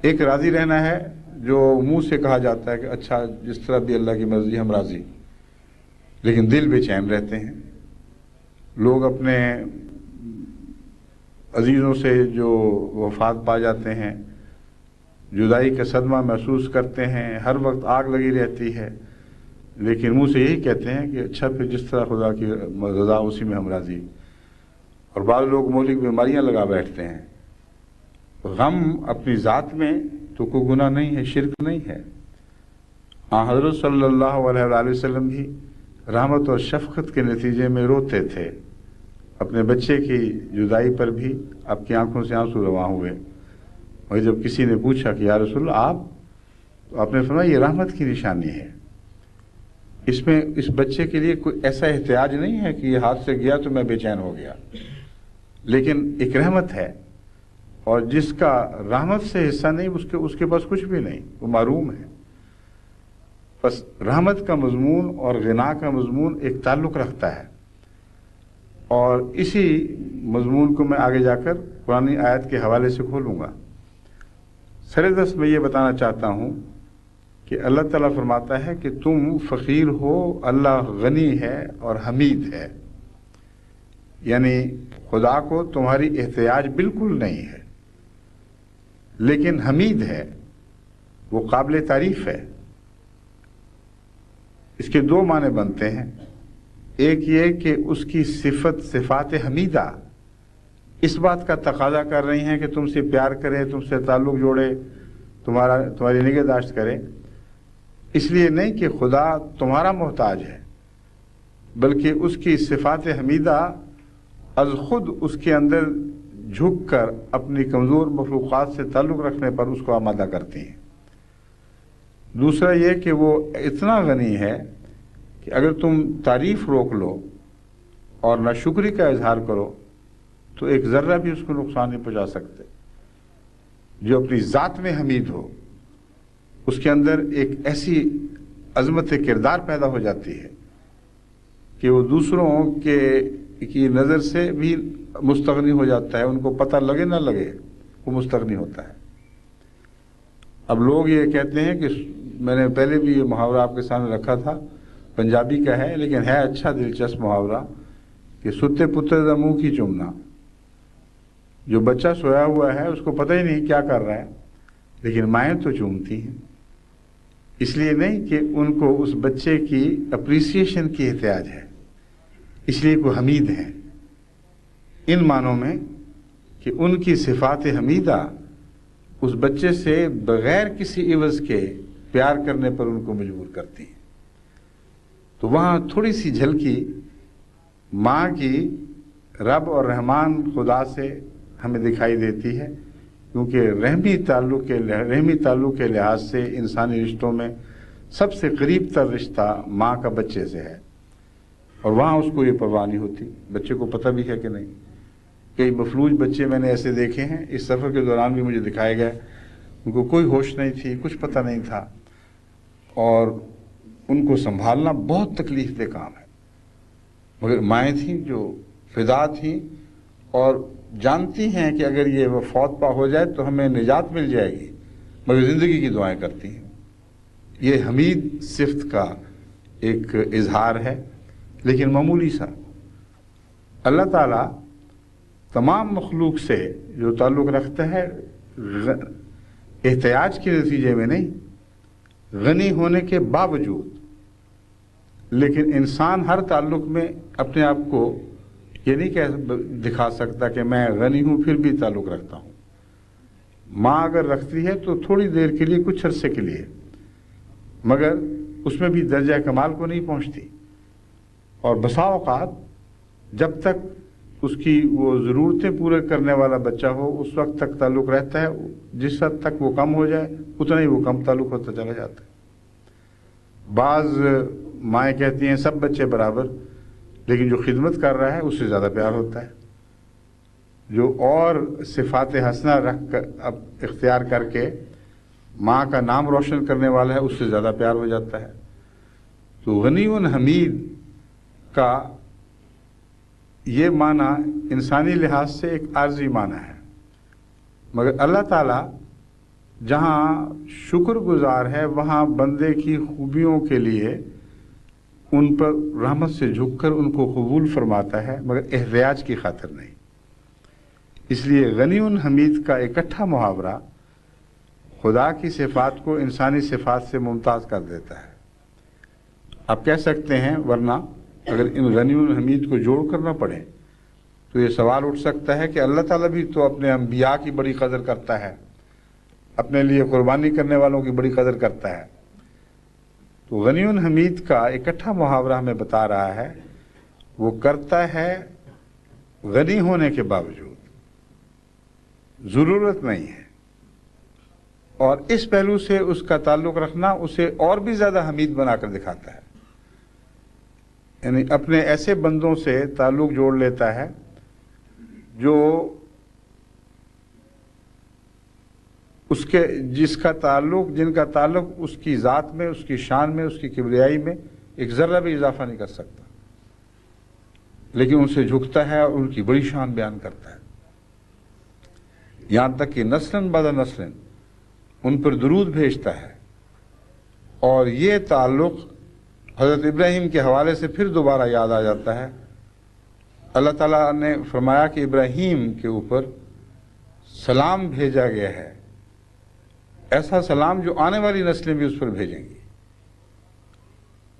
ایک راضی رہنا ہے جو منہ سے کہا جاتا ہے کہ اچھا جس طرح بھی اللہ کی مرضی ہم راضی، لیکن دل بے چین رہتے ہیں. لوگ اپنے عزیزوں سے جو وفات پا جاتے ہیں جدائی کا صدمہ محسوس کرتے ہیں، ہر وقت آگ لگی رہتی ہے، لیکن منہ سے یہی کہتے ہیں کہ اچھا پھر جس طرح خدا کی رضا اسی میں ہم راضی. اور بعض لوگ مہلک بیماریاں لگا بیٹھتے ہیں. غم اپنی ذات میں تو کوئی گناہ نہیں ہے، شرک نہیں ہے. حضرت صلی اللہ علیہ وآلہ وسلم بھی رحمت اور شفقت کے نتیجے میں روتے تھے. اپنے بچے کی جدائی پر بھی آپ کی آنکھوں سے آنسو رواں ہوئے. اور جب کسی نے پوچھا کہ یا رسول اللہ تو آپ نے فرمایا یہ رحمت کی نشانی ہے. اس میں اس بچے کے لیے کوئی ایسا احتیاج نہیں ہے کہ یہ ہاتھ سے گیا تو میں بے چین ہو گیا، لیکن ایک رحمت ہے، اور جس کا رحمت سے حصہ نہیں اس کے پاس کچھ بھی نہیں، وہ محروم ہے. بس رحمت کا مضمون اور غنا کا مضمون ایک تعلق رکھتا ہے، اور اسی مضمون کو میں آگے جا کر قرآن آیت کے حوالے سے کھولوں گا. سردست میں یہ بتانا چاہتا ہوں کہ اللہ تعالیٰ فرماتا ہے کہ تم فقیر ہو، اللہ غنی ہے اور حمید ہے. یعنی خدا کو تمہاری احتیاج بالکل نہیں ہے، لیکن حمید ہے، وہ قابل تعریف ہے۔ اس کے دو معنی بنتے ہیں، ایک یہ کہ اس کی صفات حمیدہ اس بات کا تقاضا کر رہی ہیں کہ تم سے پیار کرے، تم سے تعلق جوڑے، تمہاری نگہداشت کرے، اس لیے نہیں کہ خدا تمہارا محتاج ہے، بلکہ اس کی صفات حمیدہ از خود اس کے اندر جھک کر اپنی کمزور مخلوقات سے تعلق رکھنے پر اس کو آمادہ کرتی ہیں۔ دوسرا یہ کہ وہ اتنا غنی ہے کہ اگر تم تعریف روک لو اور ناشکری کا اظہار کرو تو ایک ذرہ بھی اس کو نقصان نہیں پہنچا سکتے۔ جو اپنی ذات میں حمید ہو اس کے اندر ایک ایسی عظمت کردار پیدا ہو جاتی ہے کہ وہ دوسروں کی نظر سے بھی مستغنی ہو جاتا ہے، ان کو پتہ لگے نہ لگے وہ مستغنی ہوتا ہے۔ اب لوگ یہ کہتے ہیں کہ میں نے پہلے بھی یہ محاورہ آپ کے سامنے رکھا تھا، پنجابی کا ہے لیکن ہے اچھا دلچسپ محاورہ، کہ ستے پتر دا منہ کی چومنا۔ جو بچہ سویا ہوا ہے اس کو پتہ ہی نہیں کیا کر رہا ہے، لیکن مائیں تو چومتی ہیں، اس لیے نہیں کہ ان کو اس بچے کی اپریسیشن کی احتیاج ہے، اس لیے وہ حمید ہیں، ان معنوں میں کہ ان کی صفات حمیدہ اس بچے سے بغیر کسی عوض کے پیار کرنے پر ان کو مجبور کرتی ہیں۔ تو وہاں تھوڑی سی جھلکی ماں کی رب اور رحمان خدا سے ہمیں دکھائی دیتی ہے، کیونکہ رحمی تعلق کے لحاظ سے انسانی رشتوں میں سب سے قریب تر رشتہ ماں کا بچے سے ہے، اور وہاں اس کو یہ پرواہ نہیں ہوتی، بچے کو پتہ بھی ہے کہ نہیں۔ کئی مفلوج بچے میں نے ایسے دیکھے ہیں، اس سفر کے دوران بھی مجھے دکھائے گئے، ان کو کوئی ہوش نہیں تھی، کچھ پتہ نہیں تھا، اور ان کو سنبھالنا بہت تکلیف دہ کام ہے، مگر مائیں تھیں جو فدا تھیں اور جانتی ہیں کہ اگر یہ فوت پا ہو جائے تو ہمیں نجات مل جائے گی، مگر زندگی کی دعائیں کرتی ہیں۔ یہ حمید صفت کا ایک اظہار ہے، لیکن معمولی سا۔ اللہ تعالیٰ تمام مخلوق سے جو تعلق رکھتا ہے احتیاج کے نتیجے میں نہیں، غنی ہونے کے باوجود، لیکن انسان ہر تعلق میں اپنے آپ کو یہ نہیں دکھا سکتا کہ میں غنی ہوں پھر بھی تعلق رکھتا ہوں۔ ماں اگر رکھتی ہے تو تھوڑی دیر کے لیے، کچھ عرصے کے لیے، مگر اس میں بھی درجہ کمال کو نہیں پہنچتی، اور بسا اوقات جب تک اس کی وہ ضرورتیں پورے کرنے والا بچہ ہو اس وقت تک تعلق رہتا ہے، جس حد تک وہ کم ہو جائے اتنا ہی وہ کم تعلق ہوتا چلا جاتا ہے۔ بعض مائیں کہتی ہیں سب بچے برابر، لیکن جو خدمت کر رہا ہے اس سے زیادہ پیار ہوتا ہے، جو اور صفات حسنہ رکھ کر اب اختیار کر کے ماں کا نام روشن کرنے والا ہے اس سے زیادہ پیار ہو جاتا ہے۔ تو غنی حمید کا یہ معنی انسانی لحاظ سے ایک عارضی معنی ہے، مگر اللہ تعالیٰ جہاں شکر گزار ہے وہاں بندے کی خوبیوں کے لیے ان پر رحمت سے جھک کر ان کو قبول فرماتا ہے، مگر احتیاج کی خاطر نہیں۔ اس لیے غنی حمید کا اکٹھا محاورہ خدا کی صفات کو انسانی صفات سے ممتاز کر دیتا ہے۔ آپ کہہ سکتے ہیں ورنہ اگر ان غنی حمید کو جوڑ کر نہ پڑھیں تو یہ سوال اٹھ سکتا ہے کہ اللہ تعالیٰ بھی تو اپنے انبیاء کی بڑی قدر کرتا ہے، اپنے لیے قربانی کرنے والوں کی بڑی قدر کرتا ہے۔ تو غنی حمید کا اکٹھا محاورہ ہمیں بتا رہا ہے وہ کرتا ہے غنی ہونے کے باوجود، ضرورت نہیں ہے، اور اس پہلو سے اس کا تعلق رکھنا اسے اور بھی زیادہ حمید بنا کر دکھاتا ہے۔ یعنی اپنے ایسے بندوں سے تعلق جوڑ لیتا ہے جو جن کا تعلق اس کی ذات میں، اس کی شان میں، اس کی کبریائی میں ایک ذرہ بھی اضافہ نہیں کر سکتا، لیکن ان سے جھکتا ہے اور ان کی بڑی شان بیان کرتا ہے، یہاں تک کہ نسلاً بعد نسلاً ان پر درود بھیجتا ہے۔ اور یہ تعلق حضرت ابراہیم کے حوالے سے پھر دوبارہ یاد آ جاتا ہے، اللہ تعالیٰ نے فرمایا کہ ابراہیم کے اوپر سلام بھیجا گیا ہے، ایسا سلام جو آنے والی نسلیں بھی اس پر بھیجیں گی۔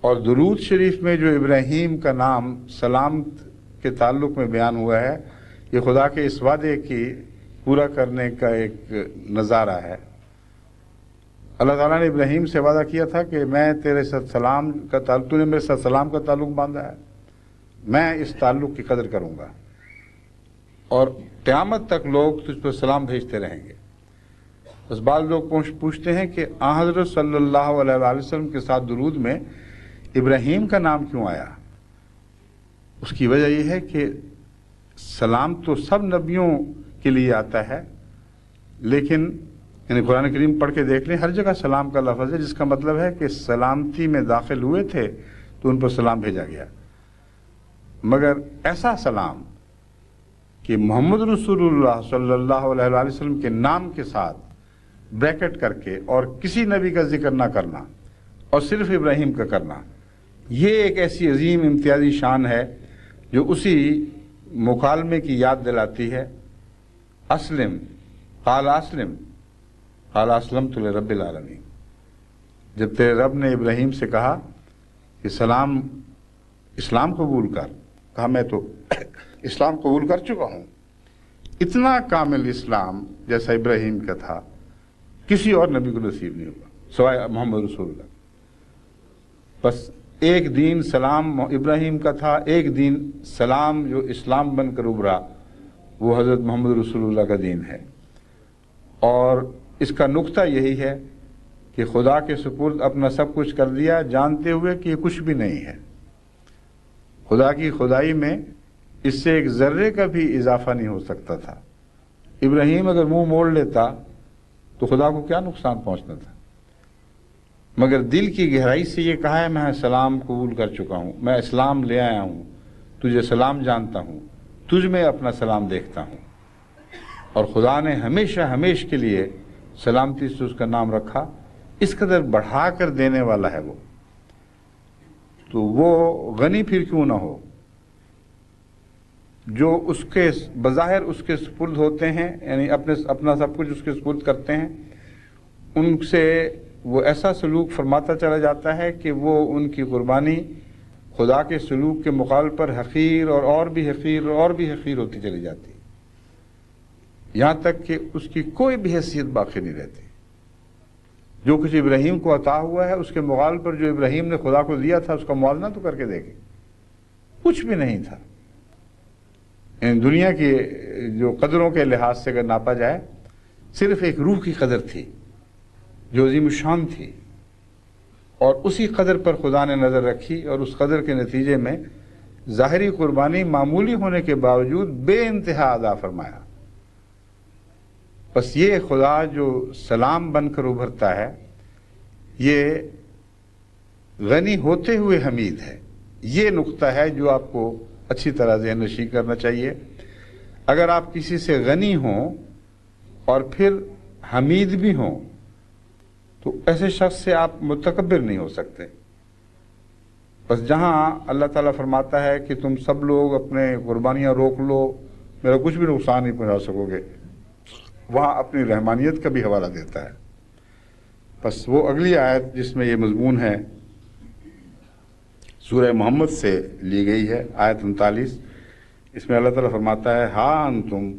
اور درود شریف میں جو ابراہیم کا نام سلام کے تعلق میں بیان ہوا ہے، یہ خدا کے اس وعدے کی پورا کرنے کا ایک نظارہ ہے۔ اللہ تعالیٰ نے ابراہیم سے وعدہ کیا تھا کہ میں تیرے ساتھ سلام کا تعلق، تو نے میرے ساتھ سلام کا تعلق باندھا ہے، میں اس تعلق کی قدر کروں گا اور قیامت تک لوگ تجھ پر سلام بھیجتے رہیں گے۔ بس بعض لوگ پوچھتے ہیں کہ آن حضرت صلی اللہ علیہ وآلہ وسلم کے ساتھ درود میں ابراہیم کا نام کیوں آیا؟ اس کی وجہ یہ ہے کہ سلام تو سب نبیوں کے لیے آتا ہے، لیکن یعنی قرآن کریم پڑھ کے دیکھ لیں، ہر جگہ سلام کا لفظ ہے، جس کا مطلب ہے کہ سلامتی میں داخل ہوئے تھے تو ان پر سلام بھیجا گیا۔ مگر ایسا سلام کہ محمد رسول اللہ صلی اللہ علیہ وآلہ وسلم کے نام کے ساتھ بریکٹ کر کے اور کسی نبی کا ذکر نہ کرنا اور صرف ابراہیم کا کرنا، یہ ایک ایسی عظیم امتیازی شان ہے جو اسی مکالمے کی یاد دلاتی ہے۔ اسلم قال اسلم قال اسلمت لرب العالمین۔ جب تیرے رب نے ابراہیم سے کہا کہ اسلام قبول کر، کہا میں تو اسلام قبول کر چکا ہوں۔ اتنا کامل اسلام جیسا ابراہیم کا تھا کسی اور نبی کو نصیب نہیں ہوگا سوائے محمد رسول اللہ۔ بس ایک دین سلام ابراہیم کا تھا، ایک دین سلام جو اسلام بن کر ابھرا وہ حضرت محمد رسول اللہ کا دین ہے۔ اور اس کا نقطہ یہی ہے کہ خدا کے سپرد اپنا سب کچھ کر دیا، جانتے ہوئے کہ یہ کچھ بھی نہیں ہے۔ خدا کی خدائی میں اس سے ایک ذرے کا بھی اضافہ نہیں ہو سکتا تھا۔ ابراہیم اگر منہ موڑ لیتا تو خدا کو کیا نقصان پہنچنا تھا، مگر دل کی گہرائی سے یہ کہا ہے میں سلام قبول کر چکا ہوں، میں اسلام لے آیا ہوں، تجھے سلام جانتا ہوں، تجھ میں اپنا سلام دیکھتا ہوں۔ اور خدا نے ہمیشہ ہمیش کے لیے سلامتی سے اس کا نام رکھا، اس قدر بڑھا کر دینے والا ہے وہ، تو وہ غنی پھر کیوں نہ ہو۔ جو اس کے بظاہر اس کے سپرد ہوتے ہیں، یعنی اپنا سب کچھ اس کے سپرد کرتے ہیں، ان سے وہ ایسا سلوک فرماتا چلا جاتا ہے کہ وہ ان کی قربانی خدا کے سلوک کے مقابل پر حقیر اور بھی حقیر اور بھی حقیر ہوتی چلی جاتی، یہاں تک کہ اس کی کوئی بھی حیثیت باقی نہیں رہتی۔ جو کچھ ابراہیم کو عطا ہوا ہے اس کے مقابل پر جو ابراہیم نے خدا کو دیا تھا اس کا موازنہ تو کر کے دیکھیں، کچھ بھی نہیں تھا۔ یعنی دنیا کی جو قدروں کے لحاظ سے اگر ناپا جائے، صرف ایک روح کی قدر تھی جو عظیم الشان تھی، اور اسی قدر پر خدا نے نظر رکھی، اور اس قدر کے نتیجے میں ظاہری قربانی معمولی ہونے کے باوجود بے انتہا ادا فرمایا۔ بس یہ خدا جو سلام بن کر ابھرتا ہے، یہ غنی ہوتے ہوئے حمید ہے۔ یہ نقطہ ہے جو آپ کو اچھی طرح ذہن نشین کرنا چاہیے۔ اگر آپ کسی سے غنی ہوں اور پھر حمید بھی ہوں تو ایسے شخص سے آپ متکبر نہیں ہو سکتے۔ بس جہاں اللہ تعالیٰ فرماتا ہے کہ تم سب لوگ اپنے قربانیاں روک لو، میرا کچھ بھی نقصان نہیں پہنچا سکو گے، وہاں اپنی رحمانیت کا بھی حوالہ دیتا ہے۔ بس وہ اگلی آیت جس میں یہ مضمون ہے سورہ محمد سے لی گئی ہے، آیت 39، اس میں اللہ تعالیٰ فرماتا ہے ہا انتم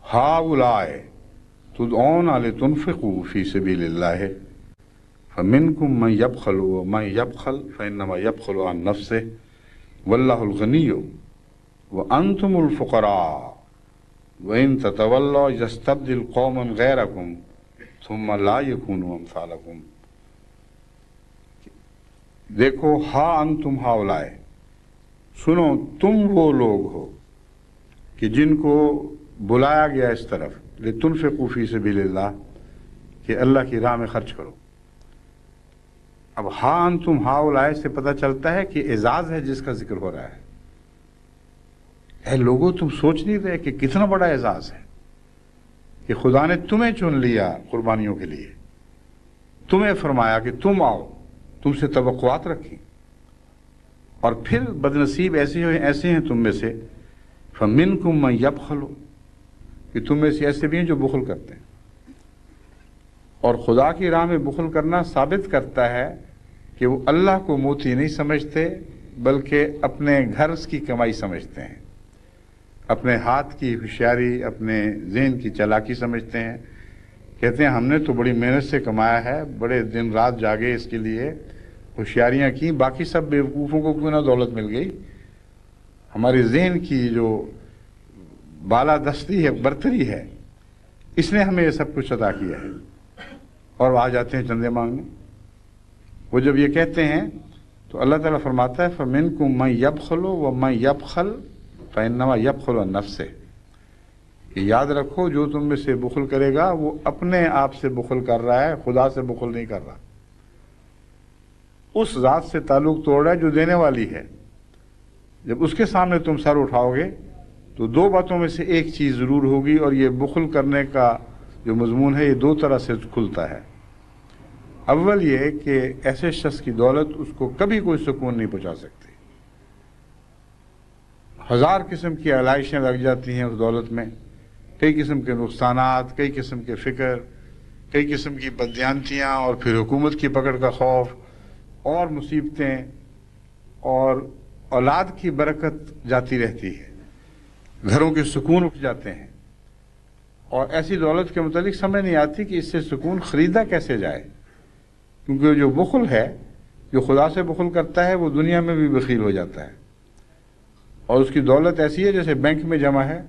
ہؤلاء تدعون لتنفقوا فی سبیل اللہ فمنکم من یبخل ومن یبخل فانما یبخل عن نفسہ واللہ الغنی وانتم الفقراء وَإِن تَتَوَلَّوْا يَسْتَبْدِلْ قَوْمًا غَيْرَكُمْ ثُمَّ لَا يَكُونُوا أَمْثَالَكُمْ۔ دیکھو ہا انتم ہؤلاء، سنو تم وہ لوگ ہو کہ جن کو بلایا گیا اس طرف لتنفقوا فی سبیل اللہ، کہ اللہ کی راہ میں خرچ کرو۔ اب ہا انتم ہؤلاء سے پتہ چلتا ہے کہ اعزاز ہے جس کا ذکر ہو رہا ہے۔ اے لوگوں، تم سوچ نہیں رہے کہ کتنا بڑا اعزاز ہے کہ خدا نے تمہیں چن لیا قربانیوں کے لیے، تمہیں فرمایا کہ تم آؤ، تم سے توقعات رکھی، اور پھر بدنصیب ایسے ہیں تم میں سے فمنکم من یبخل، کہ تم میں سے ایسے بھی ہیں جو بخل کرتے ہیں. اور خدا کی راہ میں بخل کرنا ثابت کرتا ہے کہ وہ اللہ کو موتی نہیں سمجھتے بلکہ اپنے گھر کی کمائی سمجھتے ہیں، اپنے ہاتھ کی ہوشیاری، اپنے ذہن کی چالاکی سمجھتے ہیں. کہتے ہیں ہم نے تو بڑی محنت سے کمایا ہے، بڑے دن رات جاگے اس کے لیے، ہوشیاریاں کی، باقی سب بیوقوفوں کو کیوں نہ دولت مل گئی. ہمارے ذہن کی جو بالادستی ہے، برتری ہے، اس نے ہمیں یہ سب کچھ عطا کیا ہے. اور وہ آ جاتے ہیں چندے مانگنے. وہ جب یہ کہتے ہیں تو اللہ تعالیٰ فرماتا ہے فَمِنْكُمْ مَنْ يَبْخَلُ وَمَنْ يَبْخَلْ فَإِنَّمَا يَبْخَلُ عَنْ نَفْسِهِ، کہ یاد رکھو جو تم میں سے بخل کرے گا وہ اپنے آپ سے بخل کر رہا ہے، خدا سے بخل نہیں کر رہا. اس ذات سے تعلق توڑ رہا ہے جو دینے والی ہے. جب اس کے سامنے تم سر اٹھاؤ گے تو دو باتوں میں سے ایک چیز ضرور ہوگی، اور یہ بخل کرنے کا جو مضمون ہے یہ دو طرح سے کھلتا ہے. اول یہ کہ ایسے شخص کی دولت اس کو کبھی کوئی سکون نہیں پہنچا سکتی. ہزار قسم کی علائشیں لگ جاتی ہیں اس دولت میں، کئی قسم کے نقصانات، کئی قسم کے فکر، کئی قسم کی بددیانتیاں، اور پھر حکومت کی پکڑ کا خوف، اور مصیبتیں، اور اولاد کی برکت جاتی رہتی ہے، گھروں کے سکون اٹھ جاتے ہیں. اور ایسی دولت کے متعلق سمجھ نہیں آتی کہ اس سے سکون خریدا کیسے جائے. کیونکہ جو بخل ہے، جو خدا سے بخل کرتا ہے، وہ دنیا میں بھی بخیل ہو جاتا ہے، اور اس کی دولت ایسی ہے جیسے بینک میں جمع ہے،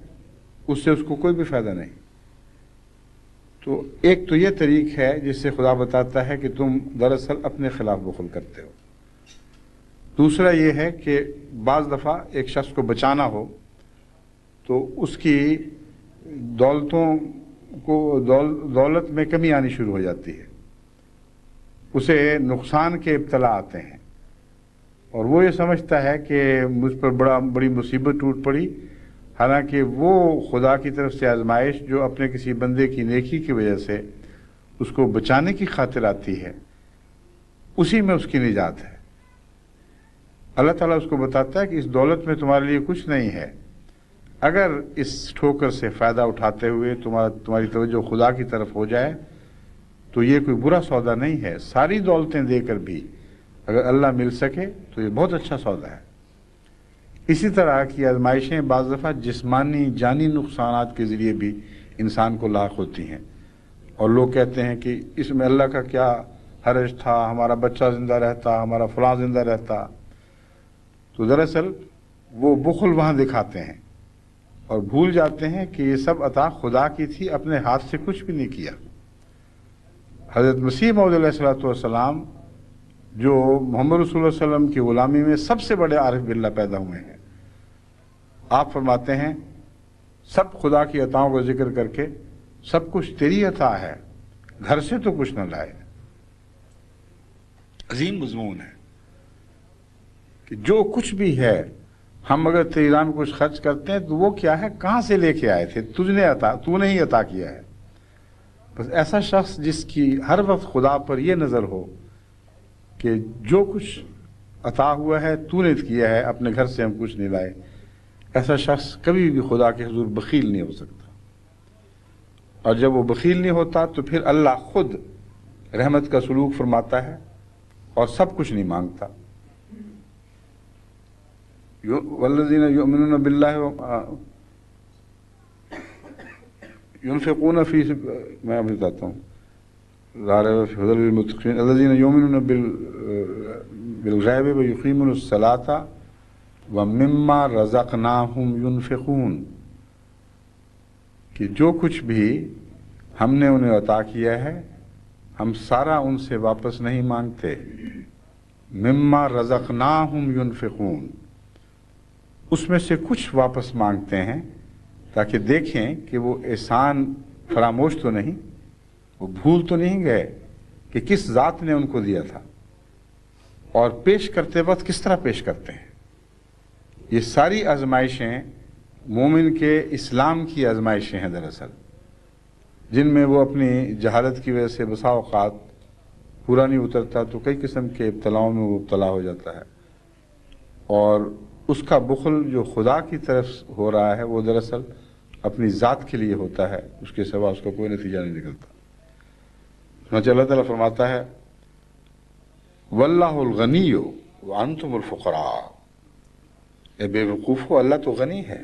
اس سے اس کو کوئی بھی فائدہ نہیں. تو ایک تو یہ طریق ہے جس سے خدا بتاتا ہے کہ تم دراصل اپنے خلاف بخل کرتے ہو. دوسرا یہ ہے کہ بعض دفعہ ایک شخص کو بچانا ہو تو اس کی دولت میں کمی آنی شروع ہو جاتی ہے، اسے نقصان کے ابتلا آتے ہیں، اور وہ یہ سمجھتا ہے کہ مجھ پر بڑی مصیبت ٹوٹ پڑی، حالانکہ وہ خدا کی طرف سے آزمائش جو اپنے کسی بندے کی نیکی کی وجہ سے اس کو بچانے کی خاطر آتی ہے، اسی میں اس کی نجات ہے. اللہ تعالیٰ اس کو بتاتا ہے کہ اس دولت میں تمہارے لیے کچھ نہیں ہے. اگر اس ٹھوکر سے فائدہ اٹھاتے ہوئے تمہاری توجہ خدا کی طرف ہو جائے تو یہ کوئی برا سودا نہیں ہے. ساری دولتیں دے کر بھی اگر اللہ مل سکے تو یہ بہت اچھا سودا ہے. اسی طرح کی آزمائشیں بعض دفعہ جسمانی جانی نقصانات کے ذریعے بھی انسان کو لاحق ہوتی ہیں، اور لوگ کہتے ہیں کہ اس میں اللہ کا کیا حرج تھا، ہمارا بچہ زندہ رہتا، ہمارا فلاں زندہ رہتا. تو دراصل وہ بخل وہاں دکھاتے ہیں اور بھول جاتے ہیں کہ یہ سب عطا خدا کی تھی، اپنے ہاتھ سے کچھ بھی نہیں کیا. حضرت مسیح موعود علیہ السلام جو محمد رسول اللہ علیہ وسلم کی غلامی میں سب سے بڑے عارف باللہ پیدا ہوئے ہیں، آپ فرماتے ہیں سب خدا کی عطاؤں کا ذکر کر کے سب کچھ تیری عطا ہے، گھر سے تو کچھ نہ لائے. عظیم مضمون ہے کہ جو کچھ بھی ہے ہم اگر تیری راہ میں کچھ خرچ کرتے ہیں تو وہ کیا ہے، کہاں سے لے کے آئے تھے، تو نے ہی عطا کیا ہے. بس ایسا شخص جس کی ہر وقت خدا پر یہ نظر ہو کہ جو کچھ عطا ہوا ہے تو نے کیا ہے، اپنے گھر سے ہم کچھ نہیں لائے، ایسا شخص کبھی بھی خدا کے حضور بخیل نہیں ہو سکتا. اور جب وہ بخیل نہیں ہوتا تو پھر اللہ خود رحمت کا سلوک فرماتا ہے اور سب کچھ نہیں مانگتا. والذین یؤمنون باللہ ينفقون فی، میں ابھی بتاتا ہوں، لا ریب فیہ ھدی للمتقین الذین یؤمنون بالغیب ویقیمون الصلاۃ ومما رزقناہم ینفقون، کہ جو کچھ بھی ہم نے انہیں عطا کیا ہے ہم سارا ان سے واپس نہیں مانگتے. مما رزقناہم ینفقون، اس میں سے کچھ واپس مانگتے ہیں تاکہ دیکھیں کہ وہ احسان فراموش تو نہیں، وہ بھول تو نہیں گئے کہ کس ذات نے ان کو دیا تھا، اور پیش کرتے وقت کس طرح پیش کرتے ہیں. یہ ساری آزمائشیں مومن کے اسلام کی آزمائشیں ہیں دراصل، جن میں وہ اپنی جہالت کی وجہ سے بسا اوقات پورا نہیں اترتا تو کئی قسم کے ابتلاؤں میں وہ مبتلا ہو جاتا ہے، اور اس کا بخل جو خدا کی طرف ہو رہا ہے وہ دراصل اپنی ذات کے لیے ہوتا ہے، اس کے سوا اس کا کوئی نتیجہ نہیں نکلتا۔ چنانچہ اللہ تعالیٰ فرماتا ہے واللہ الغنی وانتم الفقراء، اے بے وقوفو، اللہ تو غنی ہے،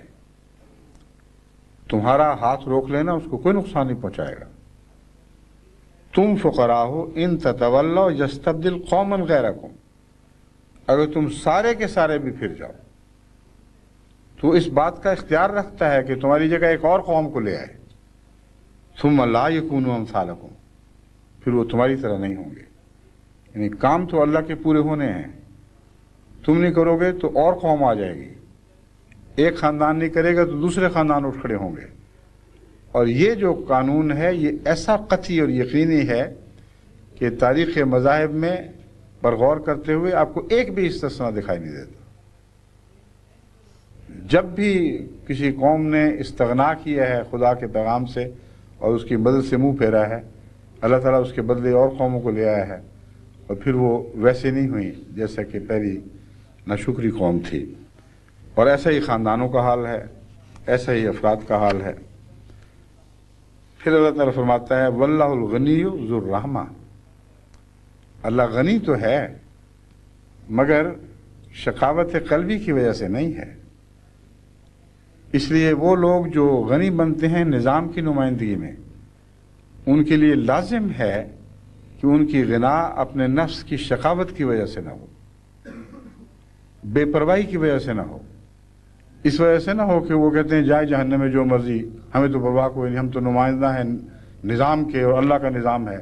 تمہارا ہاتھ روک لینا اس کو کوئی نقصان نہیں پہنچائے گا۔ تم فقراء ہو، ان تتولوا یستبدل قوما غیرکم، اگر تم سارے کے سارے بھی پھر جاؤ تو اس بات کا اختیار رکھتا ہے کہ تمہاری جگہ ایک اور قوم کو لے آئے، ثم لا یکونوا امثالکم، پھر وہ تمہاری طرح نہیں ہوں گے۔ یعنی کام تو اللہ کے پورے ہونے ہیں، تم نہیں کرو گے تو اور قوم آ جائے گی، ایک خاندان نہیں کرے گا تو دوسرے خاندان اٹھ کھڑے ہوں گے۔ اور یہ جو قانون ہے یہ ایسا قطعی اور یقینی ہے کہ تاریخ مذاہب میں پر غور کرتے ہوئے آپ کو ایک بھی استثناء دکھائی نہیں دیتا۔ جب بھی کسی قوم نے استغنا کیا ہے خدا کے پیغام سے اور اس کی مدد سے منہ پھیرا ہے، اللہ تعالیٰ اس کے بدلے اور قوموں کو لے آیا ہے، اور پھر وہ ویسے نہیں ہوئی جیسا کہ پہلی ناشکری قوم تھی۔ اور ایسا ہی خاندانوں کا حال ہے، ایسا ہی افراد کا حال ہے۔ پھر اللہ تعالیٰ فرماتا ہے واللہ الغنی ذو الرحمہ، اللہ غنی تو ہے مگر شقاوت قلبی کی وجہ سے نہیں ہے۔ اس لیے وہ لوگ جو غنی بنتے ہیں نظام کی نمائندگی میں، ان کے لیے لازم ہے کہ ان کی غنا اپنے نفس کی شقاوت کی وجہ سے نہ ہو، بے پرواہی کی وجہ سے نہ ہو، اس وجہ سے نہ ہو کہ وہ کہتے ہیں جائے جہنم میں جو مرضی، ہمیں تو پرواہ کوئی نہیں، ہم تو نمائندہ ہیں نظام کے اور اللہ کا نظام ہے۔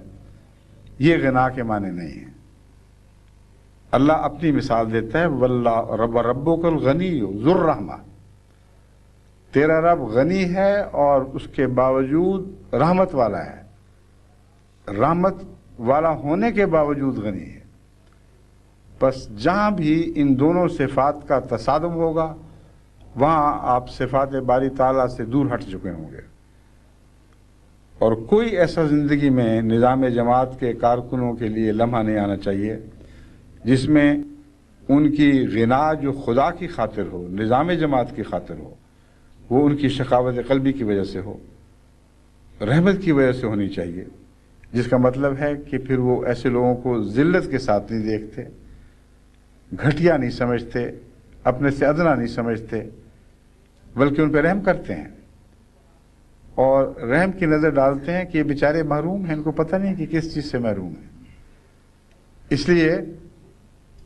یہ غنا کے معنی نہیں ہے۔ اللہ اپنی مثال دیتا ہے واللہ ربک الغنی ذو الرحمہ، تیرا رب غنی ہے اور اس کے باوجود رحمت والا ہے، رحمت والا ہونے کے باوجود غنی ہے۔ بس جہاں بھی ان دونوں صفات کا تصادم ہوگا وہاں آپ صفات باری تعالیٰ سے دور ہٹ چکے ہوں گے، اور کوئی ایسا زندگی میں نظام جماعت کے کارکنوں کے لیے لمحہ نہیں آنا چاہیے جس میں ان کی غنا جو خدا کی خاطر ہو، نظام جماعت کی خاطر ہو، وہ ان کی شقاوت قلبی کی وجہ سے ہو، رحمت کی وجہ سے ہونی چاہیے، جس کا مطلب ہے کہ پھر وہ ایسے لوگوں کو ذلت کے ساتھ نہیں دیکھتے، گھٹیا نہیں سمجھتے، اپنے سے ادنا نہیں سمجھتے، بلکہ ان پہ رحم کرتے ہیں اور رحم کی نظر ڈالتے ہیں کہ یہ بیچارے محروم ہیں، ان کو پتہ نہیں کہ کس چیز سے محروم ہیں۔ اس لیے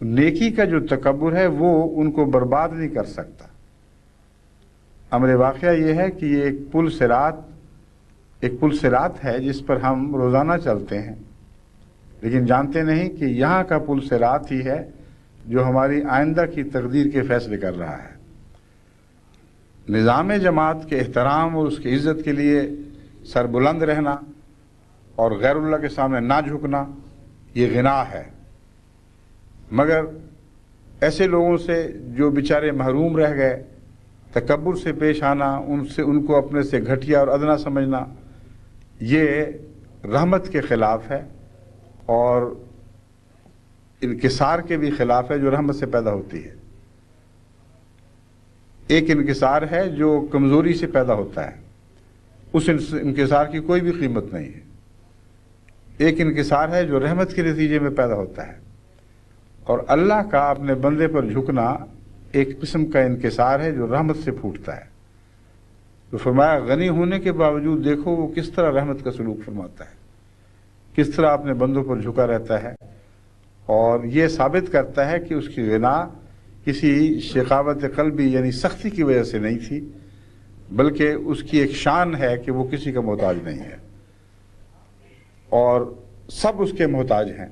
نیکی کا جو تکبر ہے وہ ان کو برباد نہیں کر سکتا۔ امر واقعہ یہ ہے کہ یہ ایک پل صراط ہے جس پر ہم روزانہ چلتے ہیں، لیکن جانتے نہیں کہ یہاں کا پل صراط ہی ہے جو ہماری آئندہ کی تقدیر کے فیصلے کر رہا ہے۔ نظام جماعت کے احترام اور اس کی عزت کے لیے سر بلند رہنا اور غیر اللہ کے سامنے نہ جھکنا یہ غنا ہے، مگر ایسے لوگوں سے جو بیچارے محروم رہ گئے، تکبر سے پیش آنا، ان کو اپنے سے گھٹیا اور ادنا سمجھنا، یہ رحمت کے خلاف ہے اور انکسار کے بھی خلاف ہے جو رحمت سے پیدا ہوتی ہے۔ ایک انکسار ہے جو کمزوری سے پیدا ہوتا ہے، اس انکسار کی کوئی بھی قیمت نہیں ہے۔ ایک انکسار ہے جو رحمت کے نتیجے میں پیدا ہوتا ہے، اور اللہ کا اپنے بندے پر جھکنا ایک قسم کا انکسار ہے جو رحمت سے پھوٹتا ہے۔ تو فرمایا غنی ہونے کے باوجود دیکھو وہ کس طرح رحمت کا سلوک فرماتا ہے، کس طرح اپنے بندوں پر جھکا رہتا ہے، اور یہ ثابت کرتا ہے کہ اس کی غنا کسی شقاوت قلبی یعنی سختی کی وجہ سے نہیں تھی، بلکہ اس کی ایک شان ہے کہ وہ کسی کا محتاج نہیں ہے اور سب اس کے محتاج ہیں۔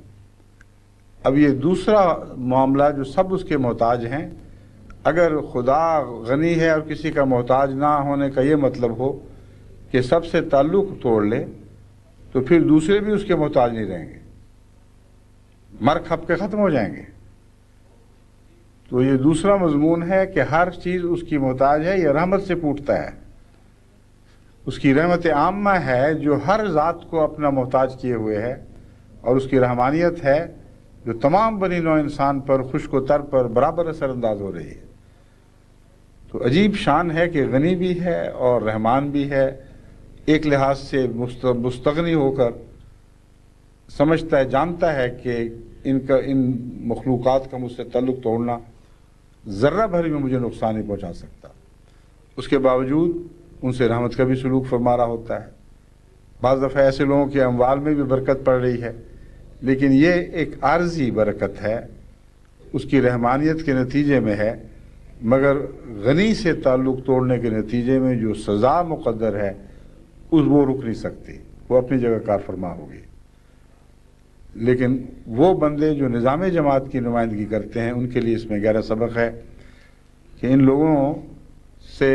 اب یہ دوسرا معاملہ جو سب اس کے محتاج ہیں، اگر خدا غنی ہے اور کسی کا محتاج نہ ہونے کا یہ مطلب ہو کہ سب سے تعلق توڑ لے تو پھر دوسرے بھی اس کے محتاج نہیں رہیں گے، مر کھپ کے ختم ہو جائیں گے۔ تو یہ دوسرا مضمون ہے کہ ہر چیز اس کی محتاج ہے، یہ رحمت سے پھوٹتا ہے۔ اس کی رحمت عامہ ہے جو ہر ذات کو اپنا محتاج کیے ہوئے ہے، اور اس کی رحمانیت ہے جو تمام بنی نوع انسان پر خشک و تر پر برابر اثر انداز ہو رہی ہے۔ تو عجیب شان ہے کہ غنی بھی ہے اور رحمان بھی ہے، ایک لحاظ سے مستغنی ہو کر سمجھتا ہے، جانتا ہے کہ ان مخلوقات کا مجھ سے تعلق توڑنا ذرہ بھر میں مجھے نقصان نہیں پہنچا سکتا، اس کے باوجود ان سے رحمت کا بھی سلوک فرما رہا ہوتا ہے۔ بعض دفعہ ایسے لوگوں کے اموال میں بھی برکت پڑ رہی ہے، لیکن یہ ایک عارضی برکت ہے، اس کی رحمانیت کے نتیجے میں ہے، مگر غنی سے تعلق توڑنے کے نتیجے میں جو سزا مقدر ہے وہ رک نہیں سکتی، وہ اپنی جگہ کار فرما ہوگی۔ لیکن وہ بندے جو نظام جماعت کی نمائندگی کرتے ہیں، ان کے لیے اس میں گہرا سبق ہے کہ ان لوگوں سے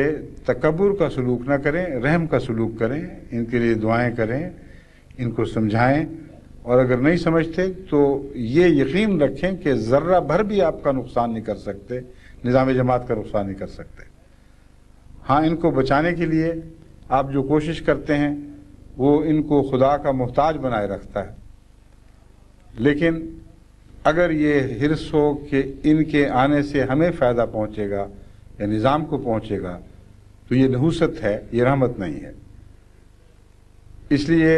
تکبر کا سلوک نہ کریں، رحم کا سلوک کریں، ان کے لیے دعائیں کریں، ان کو سمجھائیں، اور اگر نہیں سمجھتے تو یہ یقین رکھیں کہ ذرہ بھر بھی آپ کا نقصان نہیں کر سکتے، نظام جماعت کا نقصان نہیں کر سکتے۔ ہاں، ان کو بچانے کے لیے آپ جو کوشش کرتے ہیں وہ ان کو خدا کا محتاج بنائے رکھتا ہے، لیکن اگر یہ حرص ہو کہ ان کے آنے سے ہمیں فائدہ پہنچے گا یا نظام کو پہنچے گا تو یہ نحوست ہے، یہ رحمت نہیں ہے۔ اس لیے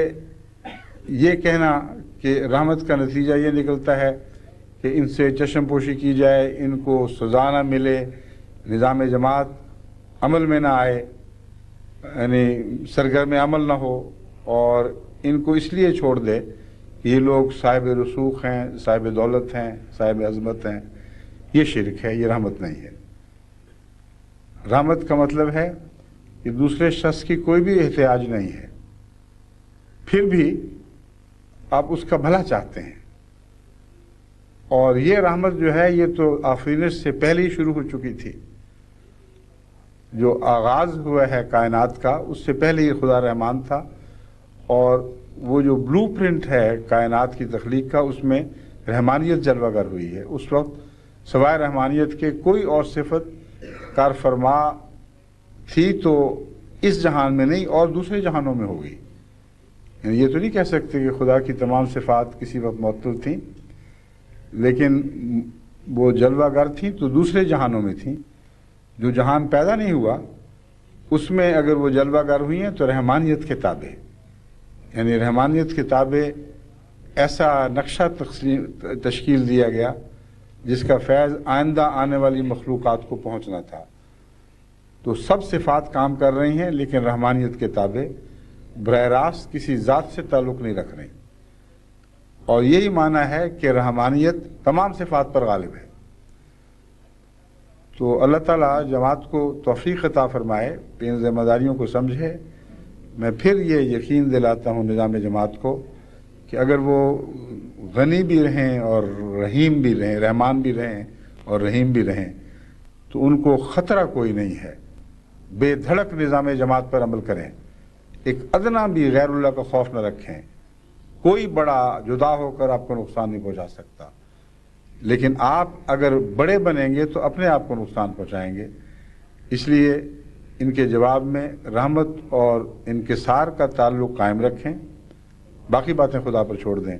یہ کہنا کہ رحمت کا نتیجہ یہ نکلتا ہے کہ ان سے چشم پوشی کی جائے، ان کو سزا نہ ملے، نظام جماعت عمل میں نہ آئے، یعنی سرگرم عمل نہ ہو، اور ان کو اس لیے چھوڑ دے کہ یہ لوگ صاحب رسوخ ہیں، صاحب دولت ہیں، صاحب عظمت ہیں، یہ شرک ہے، یہ رحمت نہیں ہے۔ رحمت کا مطلب ہے کہ دوسرے شخص کی کوئی بھی احتیاج نہیں ہے، پھر بھی آپ اس کا بھلا چاہتے ہیں، اور یہ رحمت جو ہے یہ تو آفرینش سے پہلے ہی شروع ہو چکی تھی، جو آغاز ہوا ہے کائنات کا اس سے پہلے ہی خدا رحمان تھا، اور وہ جو بلو پرنٹ ہے کائنات کی تخلیق کا اس میں رحمانیت جلوہ گر ہوئی ہے۔ اس وقت سوائے رحمانیت کے کوئی اور صفت کار فرما تھی تو اس جہان میں نہیں اور دوسرے جہانوں میں ہوگی۔ یعنی یہ تو نہیں کہہ سکتے کہ خدا کی تمام صفات کسی وقت معطل تھیں، لیکن وہ جلوہ گر تھیں تو دوسرے جہانوں میں تھیں۔ جو جہان پیدا نہیں ہوا اس میں اگر وہ جلوہ گر ہوئی ہیں تو رحمانیت کے تابع، یعنی رحمانیت کے تابع ایسا نقشہ تشکیل دیا گیا جس کا فیض آئندہ آنے والی مخلوقات کو پہنچنا تھا۔ تو سب صفات کام کر رہی ہیں لیکن رحمانیت کے تابع، براہ راست کسی ذات سے تعلق نہیں رکھ رہی، اور یہی معنی ہے کہ رحمانیت تمام صفات پر غالب ہے۔ تو اللہ تعالیٰ جماعت کو توفیق عطا فرمائے کہ ان ذمہ داریوں کو سمجھے۔ میں پھر یہ یقین دلاتا ہوں نظام جماعت کو کہ اگر وہ غنی بھی رہیں اور رحیم بھی رہیں، رحمان بھی رہیں اور رحیم بھی رہیں، تو ان کو خطرہ کوئی نہیں ہے، بے دھڑک نظام جماعت پر عمل کریں، ایک ادنا بھی غیر اللہ کا خوف نہ رکھیں، کوئی بڑا جدا ہو کر آپ کو نقصان نہیں پہنچا سکتا، لیکن آپ اگر بڑے بنیں گے تو اپنے آپ کو نقصان پہنچائیں گے۔ اس لیے ان کے جواب میں رحمت اور انکسار کا تعلق قائم رکھیں، باقی باتیں خدا پر چھوڑ دیں۔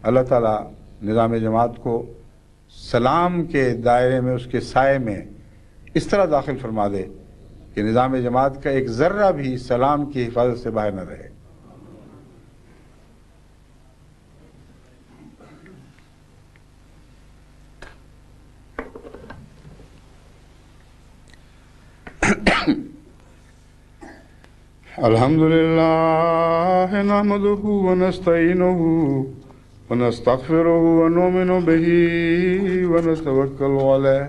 اللہ تعالیٰ نظام جماعت کو سلام کے دائرے میں، اس کے سائے میں اس طرح داخل فرما دے کہ نظام جماعت کا ایک ذرہ بھی سلام کی حفاظت سے باہر نہ رہے۔ الحمد لله نحمده ونستعينه ونستغفره ونؤمن به ونتوكل عليه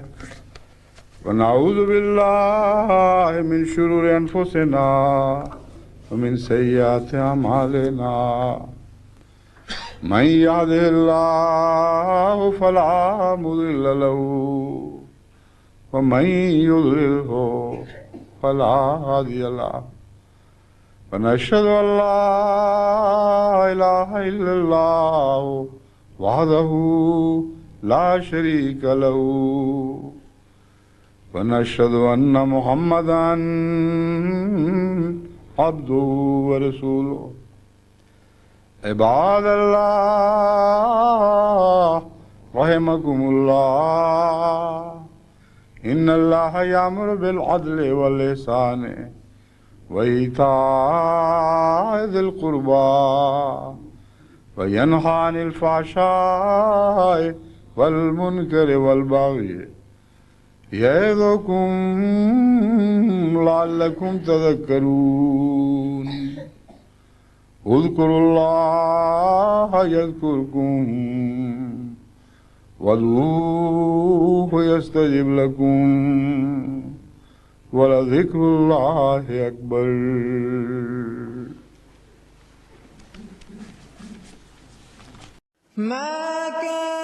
ونعوذ بالله من شرور أنفسنا ومن سيئات أعمالنا من يهده الله فلا مضل له ومن يضلله فلا هادي له ونشهد أن لا إله إلا الله وحده لا شريك له ونشهد أن محمدا عبده ورسوله عباد الله رحمكم الله إن الله يأمر بالعدل والإحسان وإيتاء ذي القربى وينهى عن الفحشاء والمنكر والبغي يعظكم لعلكم تذكرون اذكروا الله يذكركم وادعوه يستجب لكم ولذكر الله أكبر.
ما كان